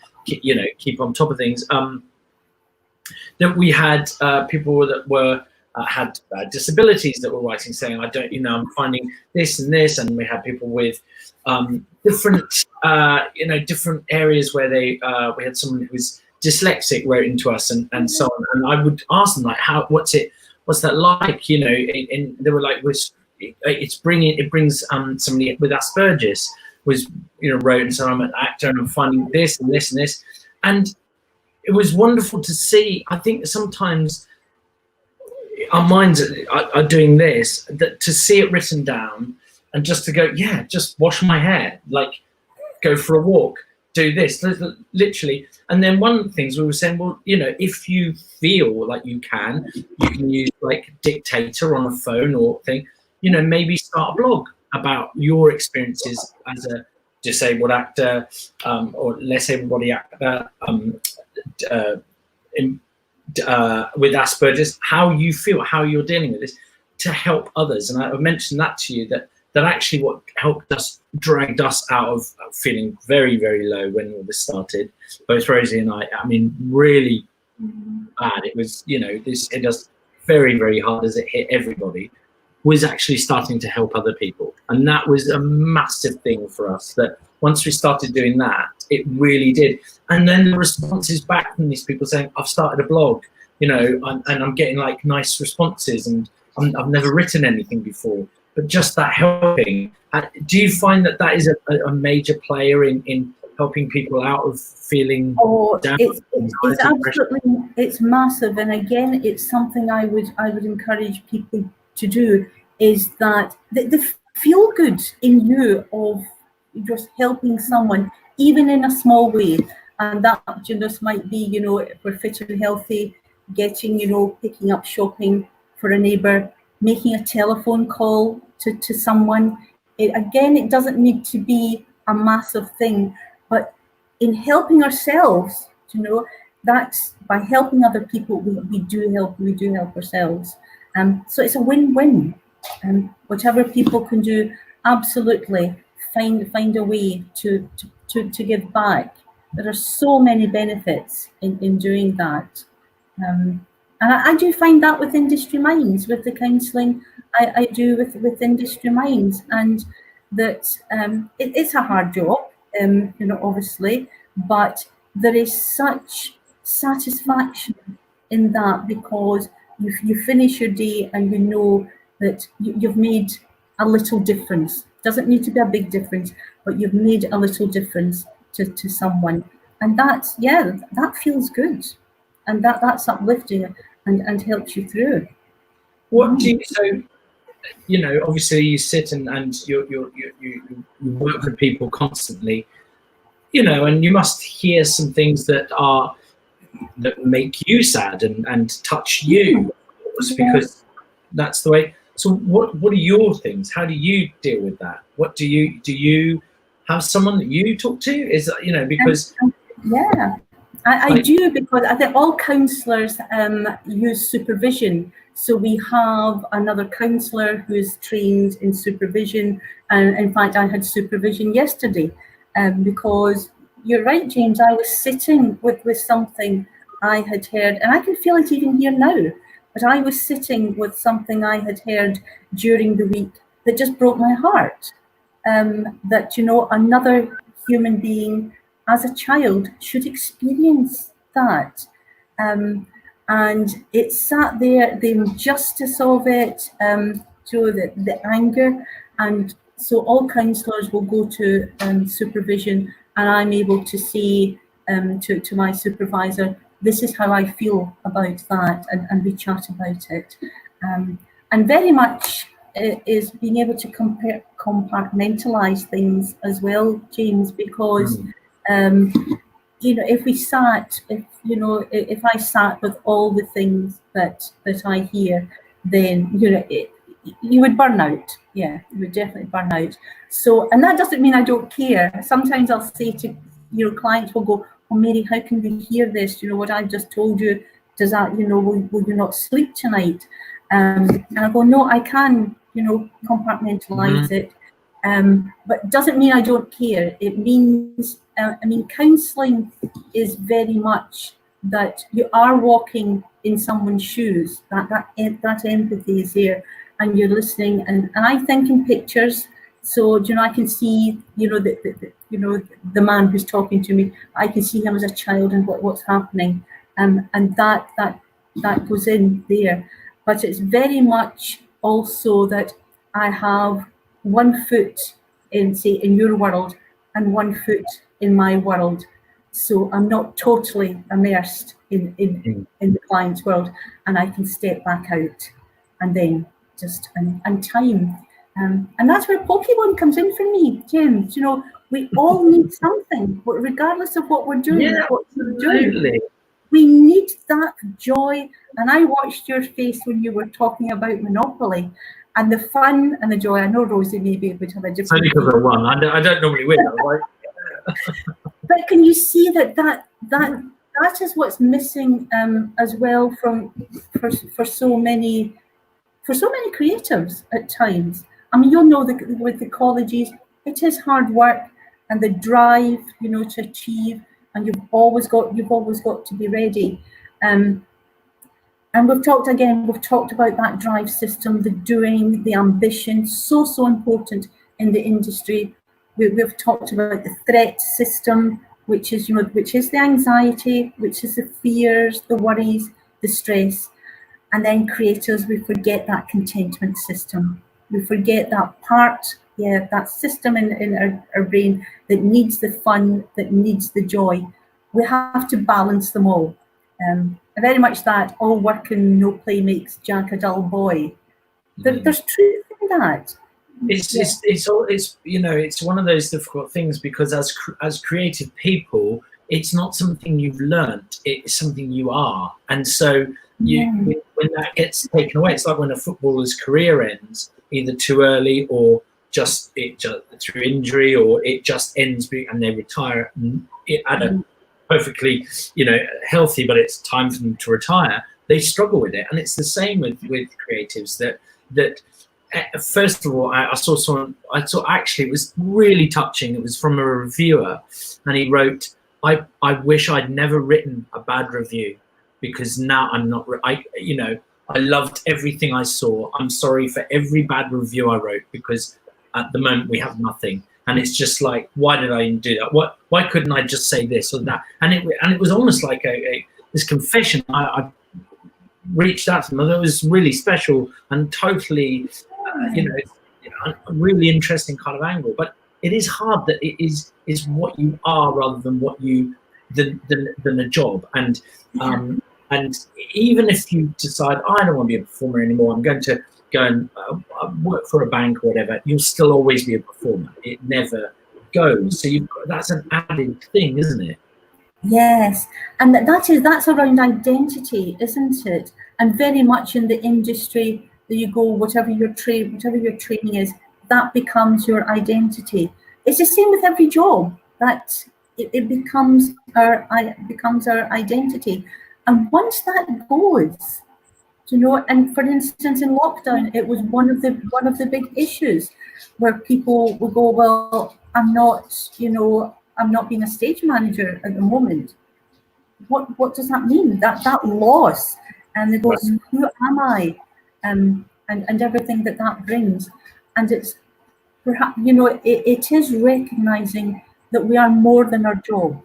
on top of things. That we had people that were had disabilities that were writing, saying, I'm finding this and this, and we had people with different areas where we had someone who was dyslexic wrote into us and so on, and I would ask them like, what's that like? And they were like, it brings somebody with Asperger's was wrote and said, I'm an actor and I'm finding this and this and this, and it was wonderful to see. I think sometimes our minds are doing this, that to see it written down and just to go, just wash my hair, like go for a walk, do this, literally. And then one of the things we were saying, well, if you feel like you can use like Dictator on a phone or thing, maybe start a blog about your experiences as a disabled actor or less able-bodied actor with Asperger's, how you feel, how you're dealing with this, to help others. And I mentioned that to you, that actually what dragged us out of feeling very, very low when all this started, both Rosie and I mean, really bad. It was, this hit us very, very hard as it hit everybody, was actually starting to help other people. And that was a massive thing for us, that once we started doing that, it really did. And then the responses back from these people saying, I've started a blog, and I'm getting like nice responses, and I've never written anything before. But just that helping. Do you find that is a major player in helping people out of feeling down? It's absolutely, it's massive. And again, it's something I would encourage people to do, is that the feel good in you of just helping someone, even in a small way. And that just might be, if we're fit and healthy, getting, picking up shopping for a neighbour, making a telephone call to someone. It doesn't need to be a massive thing, but in helping ourselves, that's by helping other people, we do help ourselves. So it's a win-win. Whatever people can do, absolutely find a way to give back. There are so many benefits in doing that. And I do find that with Industry Minds, with the counselling I do with Industry Minds, and that it's a hard job, obviously, but there is such satisfaction in that, because you finish your day and you know that you've made a little difference. Doesn't need to be a big difference, but you've made a little difference to someone, and that's, yeah, that feels good, and that's uplifting and helps you through. What do you, so, you know, obviously you sit and you work with people constantly, you know, and you must hear some things that make you sad and touch you, of course, because that's the way. So what are your things? How do you deal with that? What do you have someone that you talk to? Is that, you know, because yeah, I do, because I think all counsellors use supervision. So we have another counsellor who's trained in supervision, and in fact I had supervision yesterday, because you're right, James, I was sitting with something I had heard, and I can feel it even here now, but I was sitting with something I had heard during the week that just broke my heart. That, you know, another human being as a child should experience that. And it sat there, the injustice of it, the anger. And so all counsellors will go to supervision, and I'm able to say to my supervisor, this is how I feel about that, and we chat about it. And very much is being able to compartmentalise things as well, James, because you know, if I sat with all the things that I hear, then, you know, you would burn out. Yeah, you would definitely burn out. So, and that doesn't mean I don't care. Sometimes I'll say to, you know, clients will go, "Oh, Mary, how can we hear this? You know, what I've just told you, does that, you know, will you not sleep tonight?" And I go, "No, I can, you know, compartmentalise it." But doesn't mean I don't care. It means, I mean, counselling is very much that you are walking in someone's shoes. That empathy is there, and you're listening. And I think in pictures, so, you know, I can see, you know, the man who's talking to me. I can see him as a child and what's happening, and that goes in there. But it's very much also that I have one foot in, say, in your world, and one foot in my world. So I'm not totally immersed in the client's world, and I can step back out, and then just and time. And that's where Pokemon comes in for me, James. You know, we all need something, regardless of what we're doing. Yeah, absolutely. We need that joy. And I watched your face when you were talking about Monopoly, and the fun and the joy. I know Rosie maybe would have a different. It's only because I won. I don't normally win. But can you see that is what's missing as well for so many creatives at times. I mean, you'll know that with the colleges, it is hard work, and the drive, you know, to achieve, and you've always got to be ready. And we've talked about that drive system, the doing, the ambition, so important in the industry. We've talked about the threat system, which is the anxiety, which is the fears, the worries, the stress. And then creators, we forget that contentment system. We forget that part, that system in our brain that needs the fun, that needs the joy. We have to balance them all. Very much that all work and no play makes Jack a dull boy. There's truth in that. It's you know, it's one of those difficult things, because as creative people, it's not something you've learnt, it's something you are. And so when that gets taken away, it's like when a footballer's career ends, either too early or just through injury, or it just ends and they retire at a perfectly, you know, healthy, but it's time for them to retire. They struggle with it. And it's the same with creatives that first of all, I saw actually, it was really touching. It was from a reviewer, and he wrote, I wish I'd never written a bad review, because now I'm not, I loved everything I saw. I'm sorry for every bad review I wrote, because at the moment we have nothing. and it's just like, why did I even do that? Why couldn't I just say this or that? And it was almost like this confession. I reached out to them, and it was really special and totally, a really interesting kind of angle. But it is hard that it is what you are rather than what you than a job. And even if you decide, I don't want to be a performer anymore, I'm going to go and work for a bank or whatever, you'll still always be a performer. It never goes. So that's an added thing, isn't it? Yes, and that's around identity, isn't it? And very much in the industry that you go, whatever your training is, that becomes your identity. It's the same with every job, that it becomes our identity. And once that goes, and for instance, in lockdown, it was one of the big issues where people would go, well, I'm not being a stage manager at the moment. What does that mean? That loss, and it goes, who am I, and everything that brings, and it's perhaps it is recognizing that we are more than our job.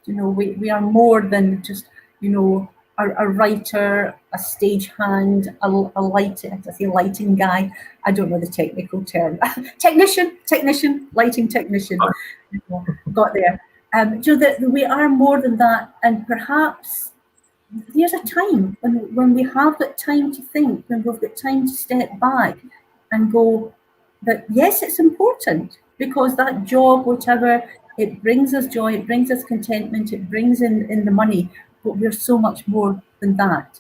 We are more than just a writer, a stagehand, a lighting guy. I don't know the technical term. technician, lighting technician. Got there. So that we are more than that, and perhaps there's a time when we have got time to think, when we've got time to step back and go, that yes, it's important, because that job, whatever, it brings us joy, it brings us contentment, it brings in the money, but we're so much more than that.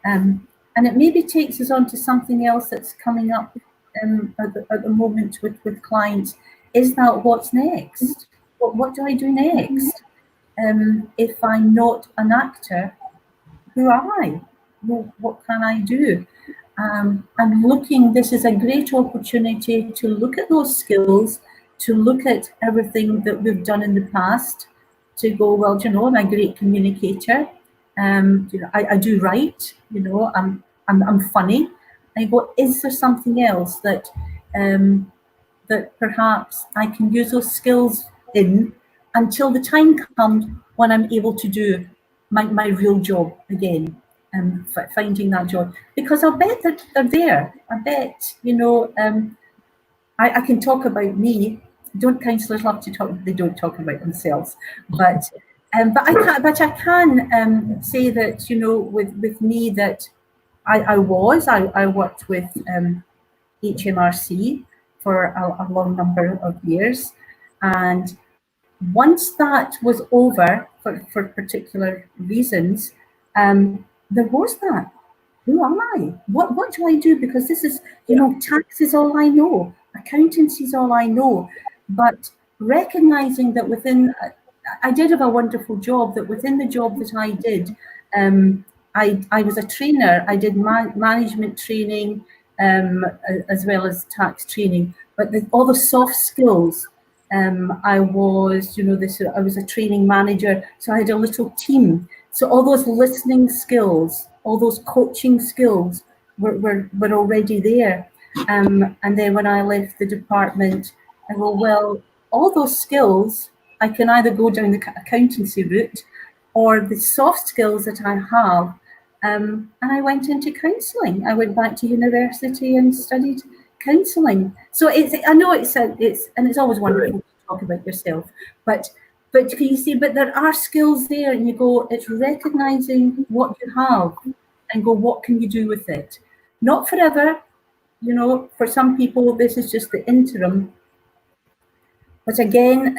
And it maybe takes us on to something else that's coming up at the moment with clients. Is that what's next? What do I do next? If I'm not an actor, who am I? What can I do? And this is a great opportunity to look at those skills, to look at everything that we've done in the past, to go, well, I'm a great communicator. I do write. I'm funny. I go, is there something else that perhaps I can use those skills in until the time comes when I'm able to do my real job again, finding that job, because I'll bet that they're there. I bet I can talk about me. Don't counsellors love to talk? They don't talk about themselves, but I can say that with me that I worked with HMRC for a long number of years, and once that was over for particular reasons, there was that. Who am I? What do I do? Because this is, tax is all I know, accountancy is all I know. But recognizing that I did have a wonderful job, that within the job that I did, I was a trainer. I did management training as well as tax training, but all the soft skills. I was, I was a training manager, so I had a little team. So all those listening skills, all those coaching skills were already there. And then when I left the department, I go, well, all those skills, I can either go down the accountancy route or the soft skills that I have. And I went into counselling. I went back to university and studied counselling. So I know it's always wonderful to talk about yourself, but can you see? But there are skills there, and you go. It's recognizing what you have, and go, what can you do with it? Not forever, For some people, this is just the interim. But again,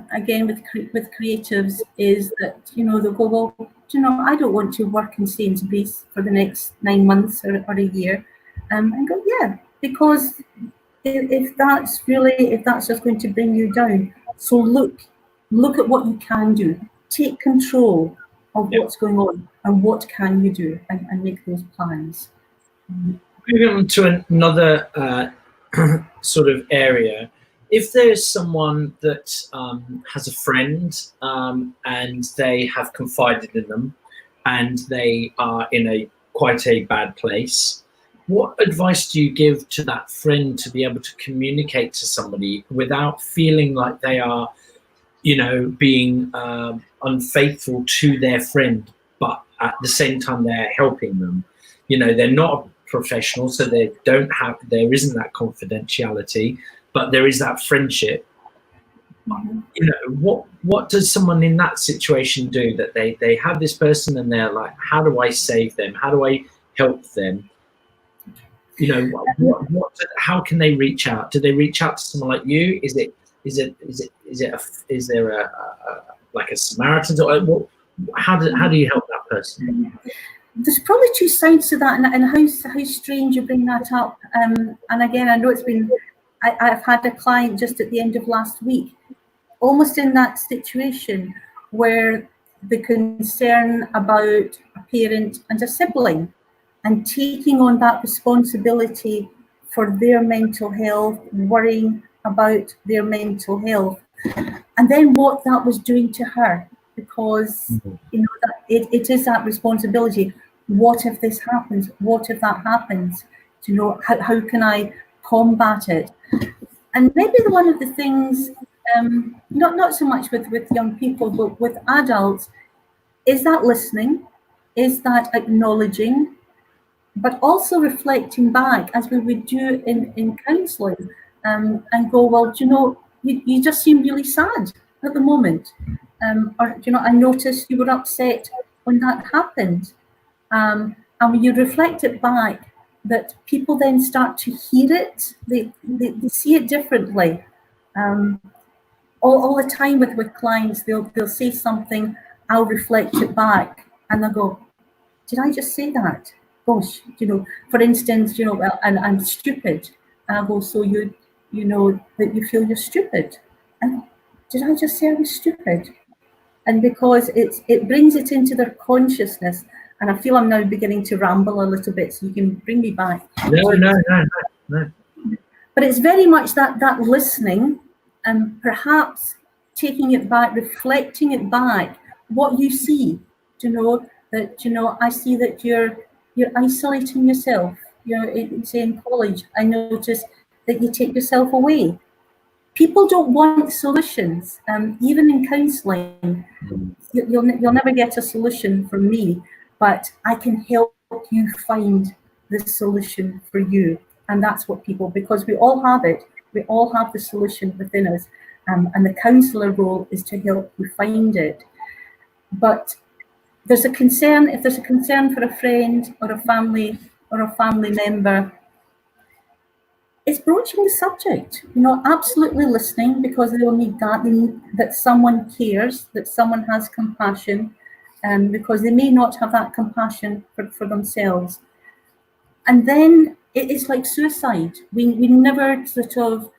with creatives, is that they'll go, well, I don't want to work in Sainsbury's for the next 9 months or a year, and go, yeah, because if that's just going to bring you down, so look at what you can do, take control of what's going on, and what can you do, and make those plans. Moving on to another sort of area. If there's someone that has a friend and they have confided in them and they are in quite a bad place, what advice do you give to that friend to be able to communicate to somebody without feeling like they are, you know, being unfaithful to their friend, but at the same time they're helping them? You know, they're not a professional, so there isn't that confidentiality, but there is that friendship. You know, what does someone in that situation do, that they have this person and they're like, how do I save them? How do I help them? You know, how can they reach out? Do they reach out to someone like you? Is there a like a Samaritan, or how do you help that person? There's probably two sides to that, and how strange you bring that up. And again, I know it's been. I've had a client just at the end of last week, almost in that situation where the concern about a parent and a sibling, and taking on that responsibility for their mental health, worrying about their mental health, and then what that was doing to her, because you know that it is that responsibility. What if this happens? What if that happens? You know, how can I combat it? And maybe one of the things, not so much with young people, but with adults, is that listening, is that acknowledging, but also reflecting back, as we would do in counselling, and go, well, do you know, you just seem really sad at the moment, or do you know, I noticed you were upset when that happened, and when you reflect it back, that people then start to hear it, they see it differently. All the time with clients, they'll say something, I'll reflect it back, and they'll go, did I just say that? Gosh, you know, for instance, you know, well, and I'm stupid. And I go, so you know that you feel you're stupid. And did I just say I was stupid? And because it brings it into their consciousness, and I feel I'm now beginning to ramble a little bit, so you can bring me back. No. But it's very much that listening, and perhaps taking it back, reflecting it back, what you see, you know, that, you know, I see that you're isolating yourself. You know, say in college, I notice that you take yourself away. People don't want solutions. Even in counselling, you'll never get a solution from me, but I can help you find the solution for you. And that's what people, because we all have it, we all have the solution within us. And the counsellor role is to help you find it. But there's a concern, if there's a concern for a friend or a family member, it's broaching the subject, you know, absolutely listening, because they will need that, that someone cares, that someone has compassion, because they may not have that compassion for themselves. And then it's like suicide. We never sort of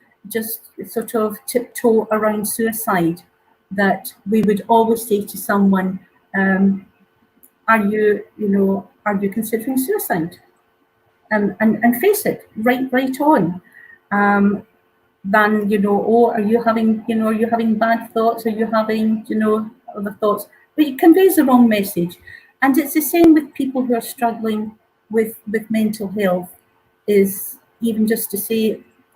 tiptoe around suicide, that we would always say to someone, are you considering suicide? And face it right on. Then, you know, oh, are you having bad thoughts? Are you having, you know, other thoughts? But it conveys the wrong message. And it's the same with people who are struggling with mental health, is even just to say,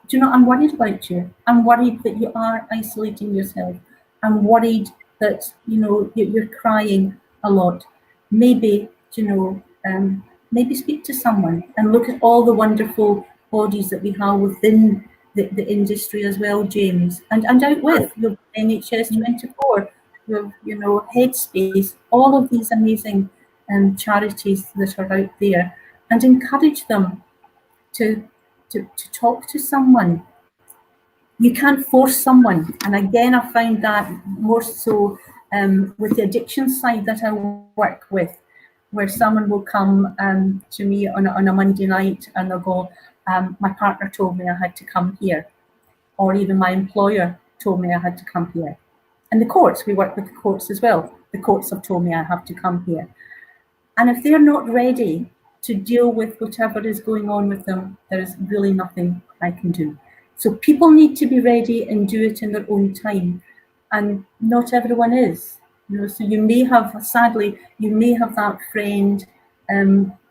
do you know, I'm worried about you. I'm worried that you are isolating yourself. I'm worried that, you know, you're crying a lot. Maybe, you know, maybe speak to someone and look at all the wonderful bodies that we have within the industry as well, James, and out with your NHS 24, your, you know, Headspace, all of these amazing charities that are out there, and encourage them to talk to someone. You can't force someone, and again, I find that more so with the addiction side that I work with, where someone will come to me on a Monday night and they'll go, my partner told me I had to come here, or even my employer told me I had to come here. And the courts, we work with the courts as well. The courts have told me I have to come here. And if they're not ready to deal with whatever is going on with them, there's really nothing I can do. So people need to be ready and do it in their own time. And not everyone is. You know, so you may have, sadly, you may have that friend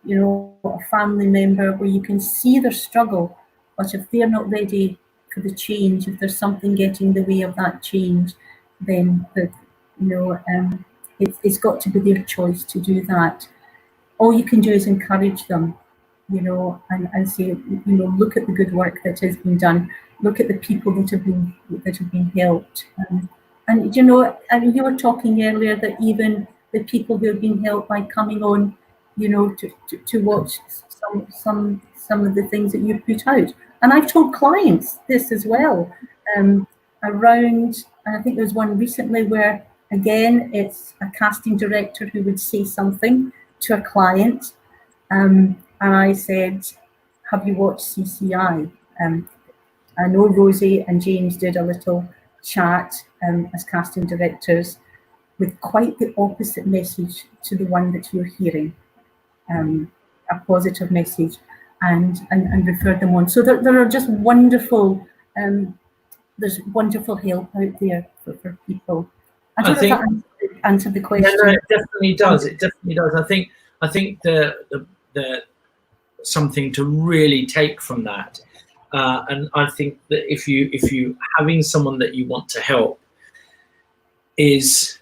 you know, a family member where you can see their struggle, but if they're not ready for the change, if there's something getting in the way of that change, then it's got to be their choice to do that. All you can do is encourage them, you know, and say, you know, look at the good work that has been done, look at the people that have been helped, and you know, I mean, you were talking earlier that even the people who have been helped by coming on, you know, to watch some of the things that you put out, and I've told clients this as well, around, and I think there's one recently where again it's a casting director who would say something to a client, and I said, have you watched CCI? I know Rosie and James did a little chat as casting directors with quite the opposite message to the one that you're hearing, a positive message, and refer them on. So there are just wonderful, there's wonderful help out there for people. I don't know if that answered the question. Yeah, no, it definitely does. It definitely does. I think the something to really take from that, and I think that if you having someone that you want to help is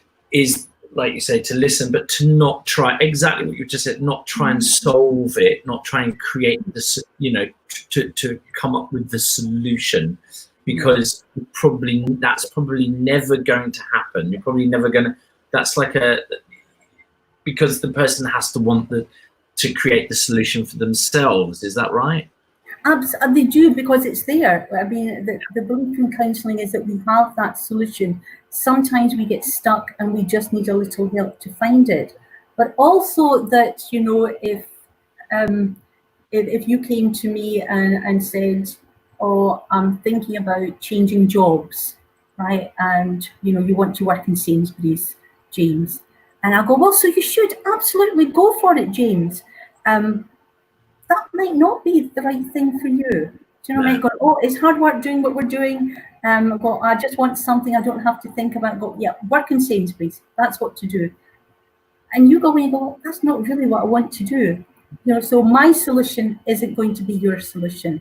like you say, to listen, but to not try exactly what you just said, not try and solve it, not try and create this, you know, to come up with the solution, because that's probably never going to happen. You're probably never going to. That's like because the person has to want to create the solution for themselves. Is that right? They do, because it's there. I mean, the belief in counselling is that we have that solution. Sometimes we get stuck and we just need a little help to find it. But also that, you know, if you came to me and said, oh, I'm thinking about changing jobs, right? And, you know, you want to work in Sainsbury's, James. And I'll go, well, so you should absolutely go for it, James. That might not be the right thing for you. Do you know, I might go, oh, it's hard work doing what we're doing. I just want something I don't have to think about. Go, yeah, work in Sainsbury's. That's what to do. And you go and you go, that's not really what I want to do. You know, so my solution isn't going to be your solution,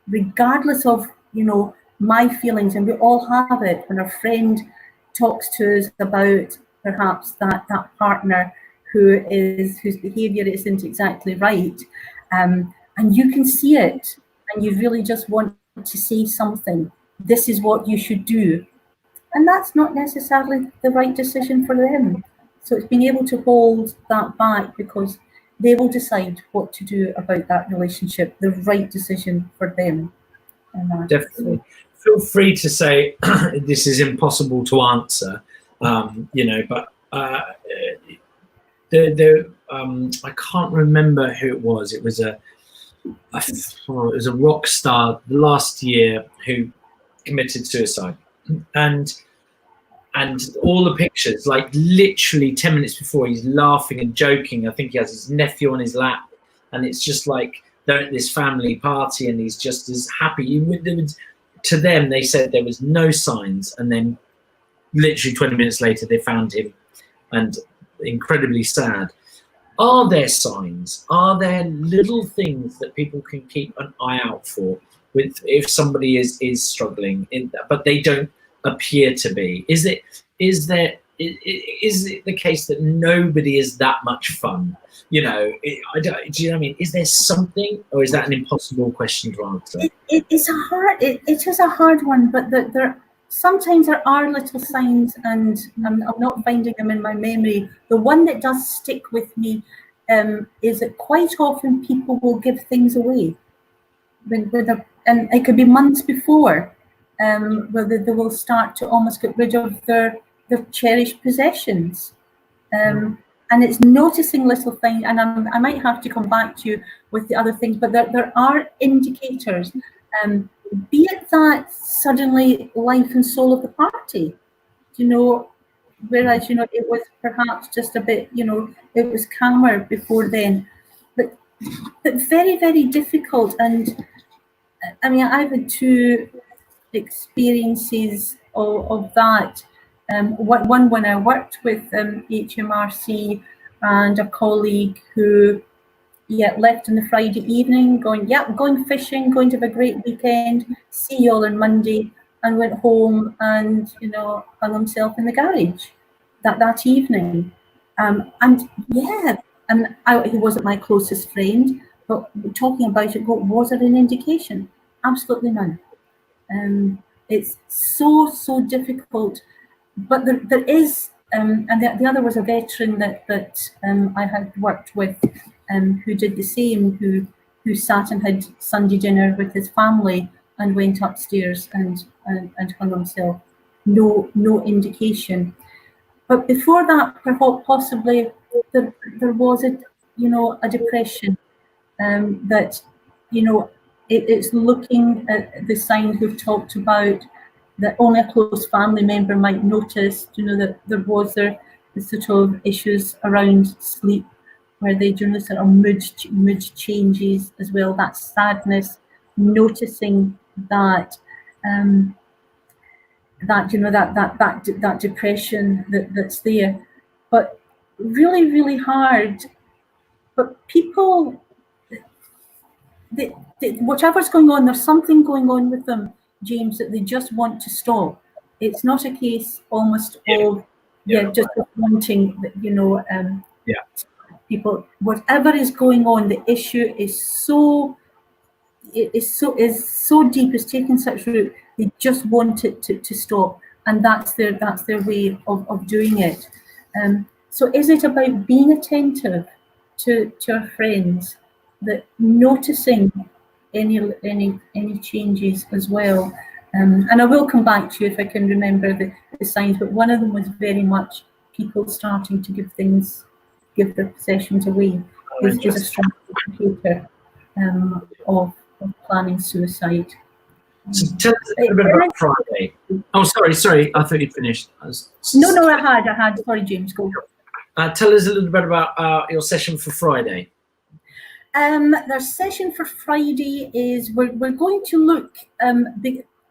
regardless of, you know, my feelings. And we all have it when a friend talks to us about perhaps that partner whose behaviour isn't exactly right, and you can see it, and you really just want to say something. This is what you should do, and that's not necessarily the right decision for them. So it's being able to hold that back, because they will decide what to do about that relationship, the right decision for them. Definitely. Feel free to say this is impossible to answer, you know, but I can't remember who it was. It was a rock star last year who committed suicide, and all the pictures, like literally 10 minutes before, he's laughing and joking. I think he has his nephew on his lap, and it's just like they're at this family party, and he's just as happy. To them, they said there was no signs, and then literally 20 minutes later, they found him, and incredibly sad. Are there signs? Are there little things that people can keep an eye out for if somebody is struggling, but they don't appear to be? Is it the case that nobody is that much fun? You know, do you know what I mean? Is there something, or is that an impossible question to answer? It is a hard one, but sometimes there are little signs, and I'm not finding them in my memory. The one that does stick with me is that quite often people will give things away, and it could be months before, whether they will start to almost get rid of their cherished possessions. And it's noticing little things, and I might have to come back to you with the other things, but there are indicators. Be it that suddenly life and soul of the party, you know, whereas, you know, it was perhaps just a bit, you know, it was calmer before then, but very, very difficult. And I mean, I've had two experiences of that. One when I worked with HMRC, and a colleague who left on the Friday evening, going, going fishing, going to have a great weekend, see you all on Monday, and went home and, you know, hung himself in the garage that evening. And he wasn't my closest friend, but talking about it, was there an indication? Absolutely none. It's so difficult, but there is, and the other was a veteran that I had worked with, who did the same, who sat and had Sunday dinner with his family and went upstairs and hung himself. No indication. But before that, perhaps possibly there was a depression, that, you know, it's looking at the signs we've talked about, that only a close family member might notice, you know, that there was the sort of issues around sleep, where they do sort of mood changes as well, that sadness, noticing that that depression that's there, but really hard. But people, whatever's going on, there's something going on with them, James, that they just want to stop. It's not a case almost of just wanting, you know, people, whatever is going on, the issue is so deep, it's taken such root, they just want it to stop, and that's their way of doing it. So is it about being attentive to our friends, that noticing any changes as well? And I will come back to you if I can remember the signs, but one of them was very much people starting to give their possessions away, is a strong indicator of planning suicide. So tell us a little bit about Friday. Oh, sorry, I thought you'd finished. No, I had. Sorry, James, go. Tell us a little bit about your session for Friday. Their session for Friday is we're going to look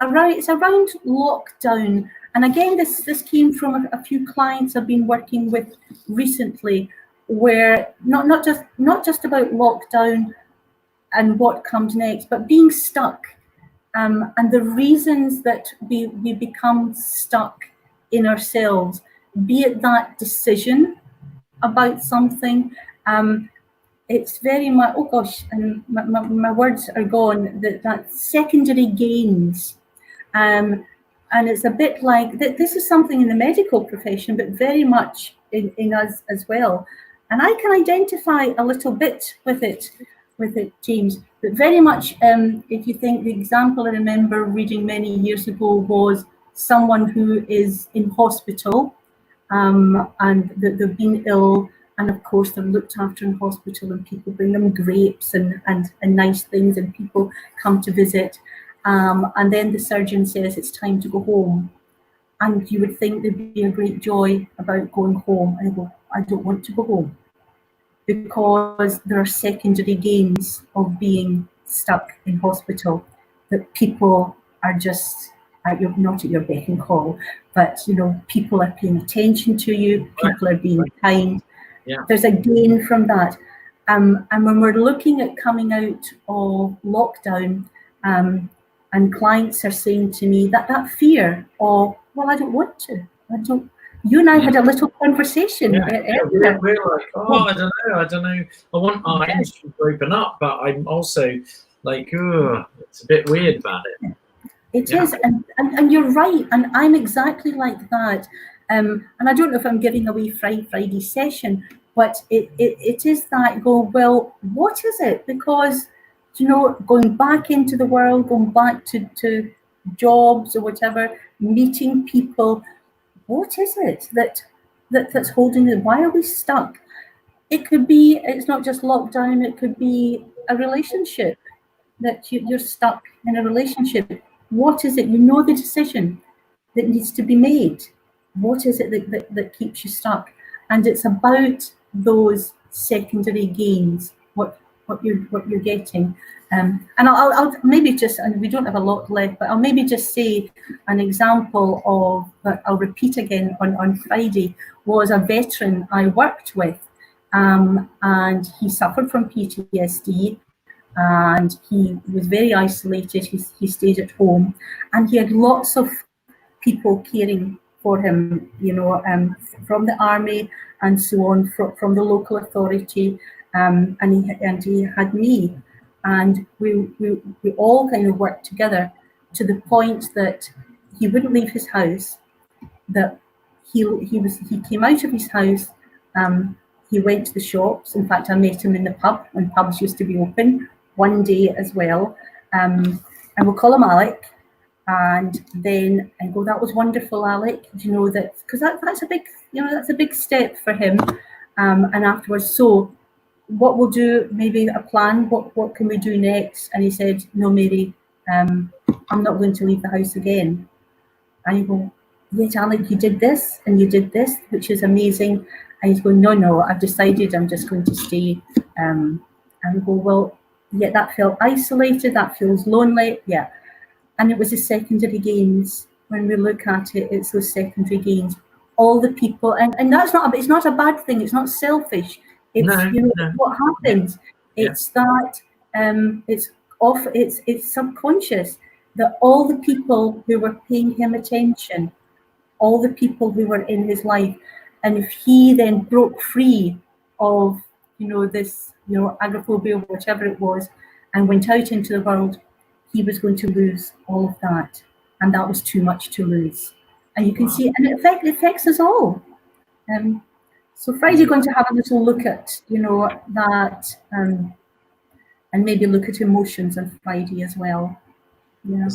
around lockdown, and again this came from a few clients I've been working with recently, where not just about lockdown and what comes next, but being stuck, and the reasons that we become stuck in ourselves, be it that decision about something. It's very much, oh gosh, and my words are gone, that secondary gains. And it's a bit like, this is something in the medical profession, but very much in us as well. And I can identify a little bit with it, James, but very much, if you think, the example I remember reading many years ago was someone who is in hospital, and they've been ill, and of course they're looked after in hospital, and people bring them grapes and nice things, and people come to visit, and then the surgeon says it's time to go home, and you would think there'd be a great joy about going home, and they go, I don't want to go home, because there are secondary gains of being stuck in hospital, that people are just not at your beck and call, but you know, people are paying attention to you, people are being kind. There's a gain from that. And when we're looking at coming out of lockdown, and clients are saying to me that fear of, well, I don't want to, you and I had a little conversation. We're like, I don't know. I want our industry to open up, but I'm also like, it's a bit weird about it. It is, and you're right, and I'm exactly like that. And I don't know if I'm giving away Friday session, but it is that well, what is it? Because, you know, going back into the world, going back to jobs or whatever, meeting people, what is it that's holding it? Why are we stuck? It could be, it's not just lockdown, it could be a relationship, that you're stuck in a relationship. What is it? You know the decision that needs to be made. What is it that keeps you stuck? And it's about those secondary gains, what you're getting. And I'll maybe just, and we don't have a lot left, but I'll maybe just say an example of, that I'll repeat again on Friday, was a veteran I worked with, and he suffered from PTSD, and he was very isolated. He stayed at home, and he had lots of people caring for him, you know, from the army and so on, from the local authority, and he had me, and we all kind of worked together to the point that he wouldn't leave his house, that he came out of his house, he went to the shops. In fact, I met him in the pub when pubs used to be open one day as well, and we'll call him Alec. And then I go, that was wonderful, Alec. Do you know that? Because that's a big, you know, that's a big step for him. And afterwards, so what we'll do, maybe a plan. What can we do next? And he said, no, Mary, I'm not going to leave the house again. And you go, yes, Alec, you did this and you did this, which is amazing. And he's going, no, I've decided I'm just going to stay. And we go, well, yeah, that felt isolated. That feels lonely. Yeah. And it was the secondary gains. When we look at it, it's those secondary gains. All the people, and that's not, it's not a bad thing. It's not selfish. It's what happens. Yeah. It's that it's subconscious that all the people who were paying him attention, all the people who were in his life, and if he then broke free of this agoraphobia, whatever it was, and went out into the world, he was going to lose all of that, and that was too much to lose. And you can see, and it affects us all. So Friday's going to have a little look at that, and maybe look at emotions on Friday as well. Yeah.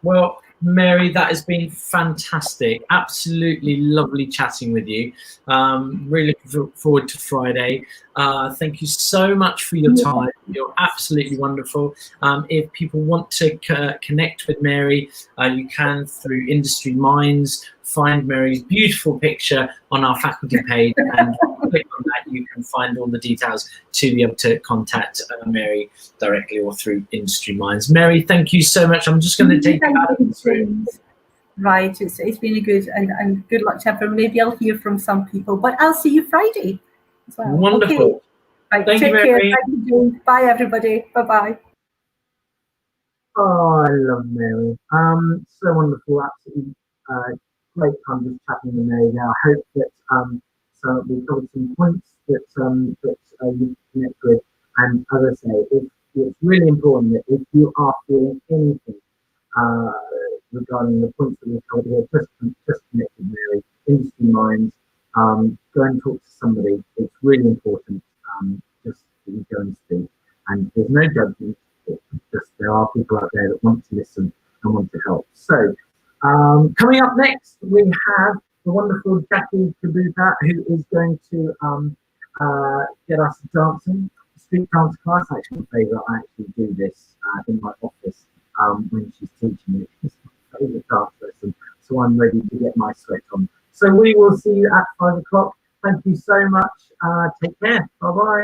Well, Mary, that has been fantastic. Absolutely lovely chatting with you. Really looking forward to Friday. Thank you so much for your time. You're absolutely wonderful. If people want to connect with Mary, you can through Industry Minds. Find Mary's beautiful picture on our faculty page, and click on that. You can find all the details to be able to contact Mary directly or through Industry Minds. Mary, thank you so much. I'm just going to take you out of this room. Right, it's been a good and good luck to everyone. Maybe I'll hear from some people, but I'll see you Friday as well. Wonderful. Okay. Right, thank you, Mary. Care. Thank you. Bye, everybody. Bye-bye. Oh, I love Mary. So wonderful. Absolutely great time just chatting with Mary now. I hope that so we've covered some points that you connect with. And as I say, it's really important that if you are feeling anything regarding the points that we've covered here, just connect with Mary. Industry Minds. Go and talk to somebody. It's really important. Just that you go and speak. And there's no judgment. It's just there are people out there that want to listen and want to help. So. Coming up next, we have the wonderful Jackie Kabuka, who is going to get us dancing. Street dance class, actually my favourite. I actually do this in my office when she's teaching me. It's my favourite dance lesson, so I'm ready to get my sweat on. So we will see you at 5 o'clock. Thank you so much. Take care. Bye-bye.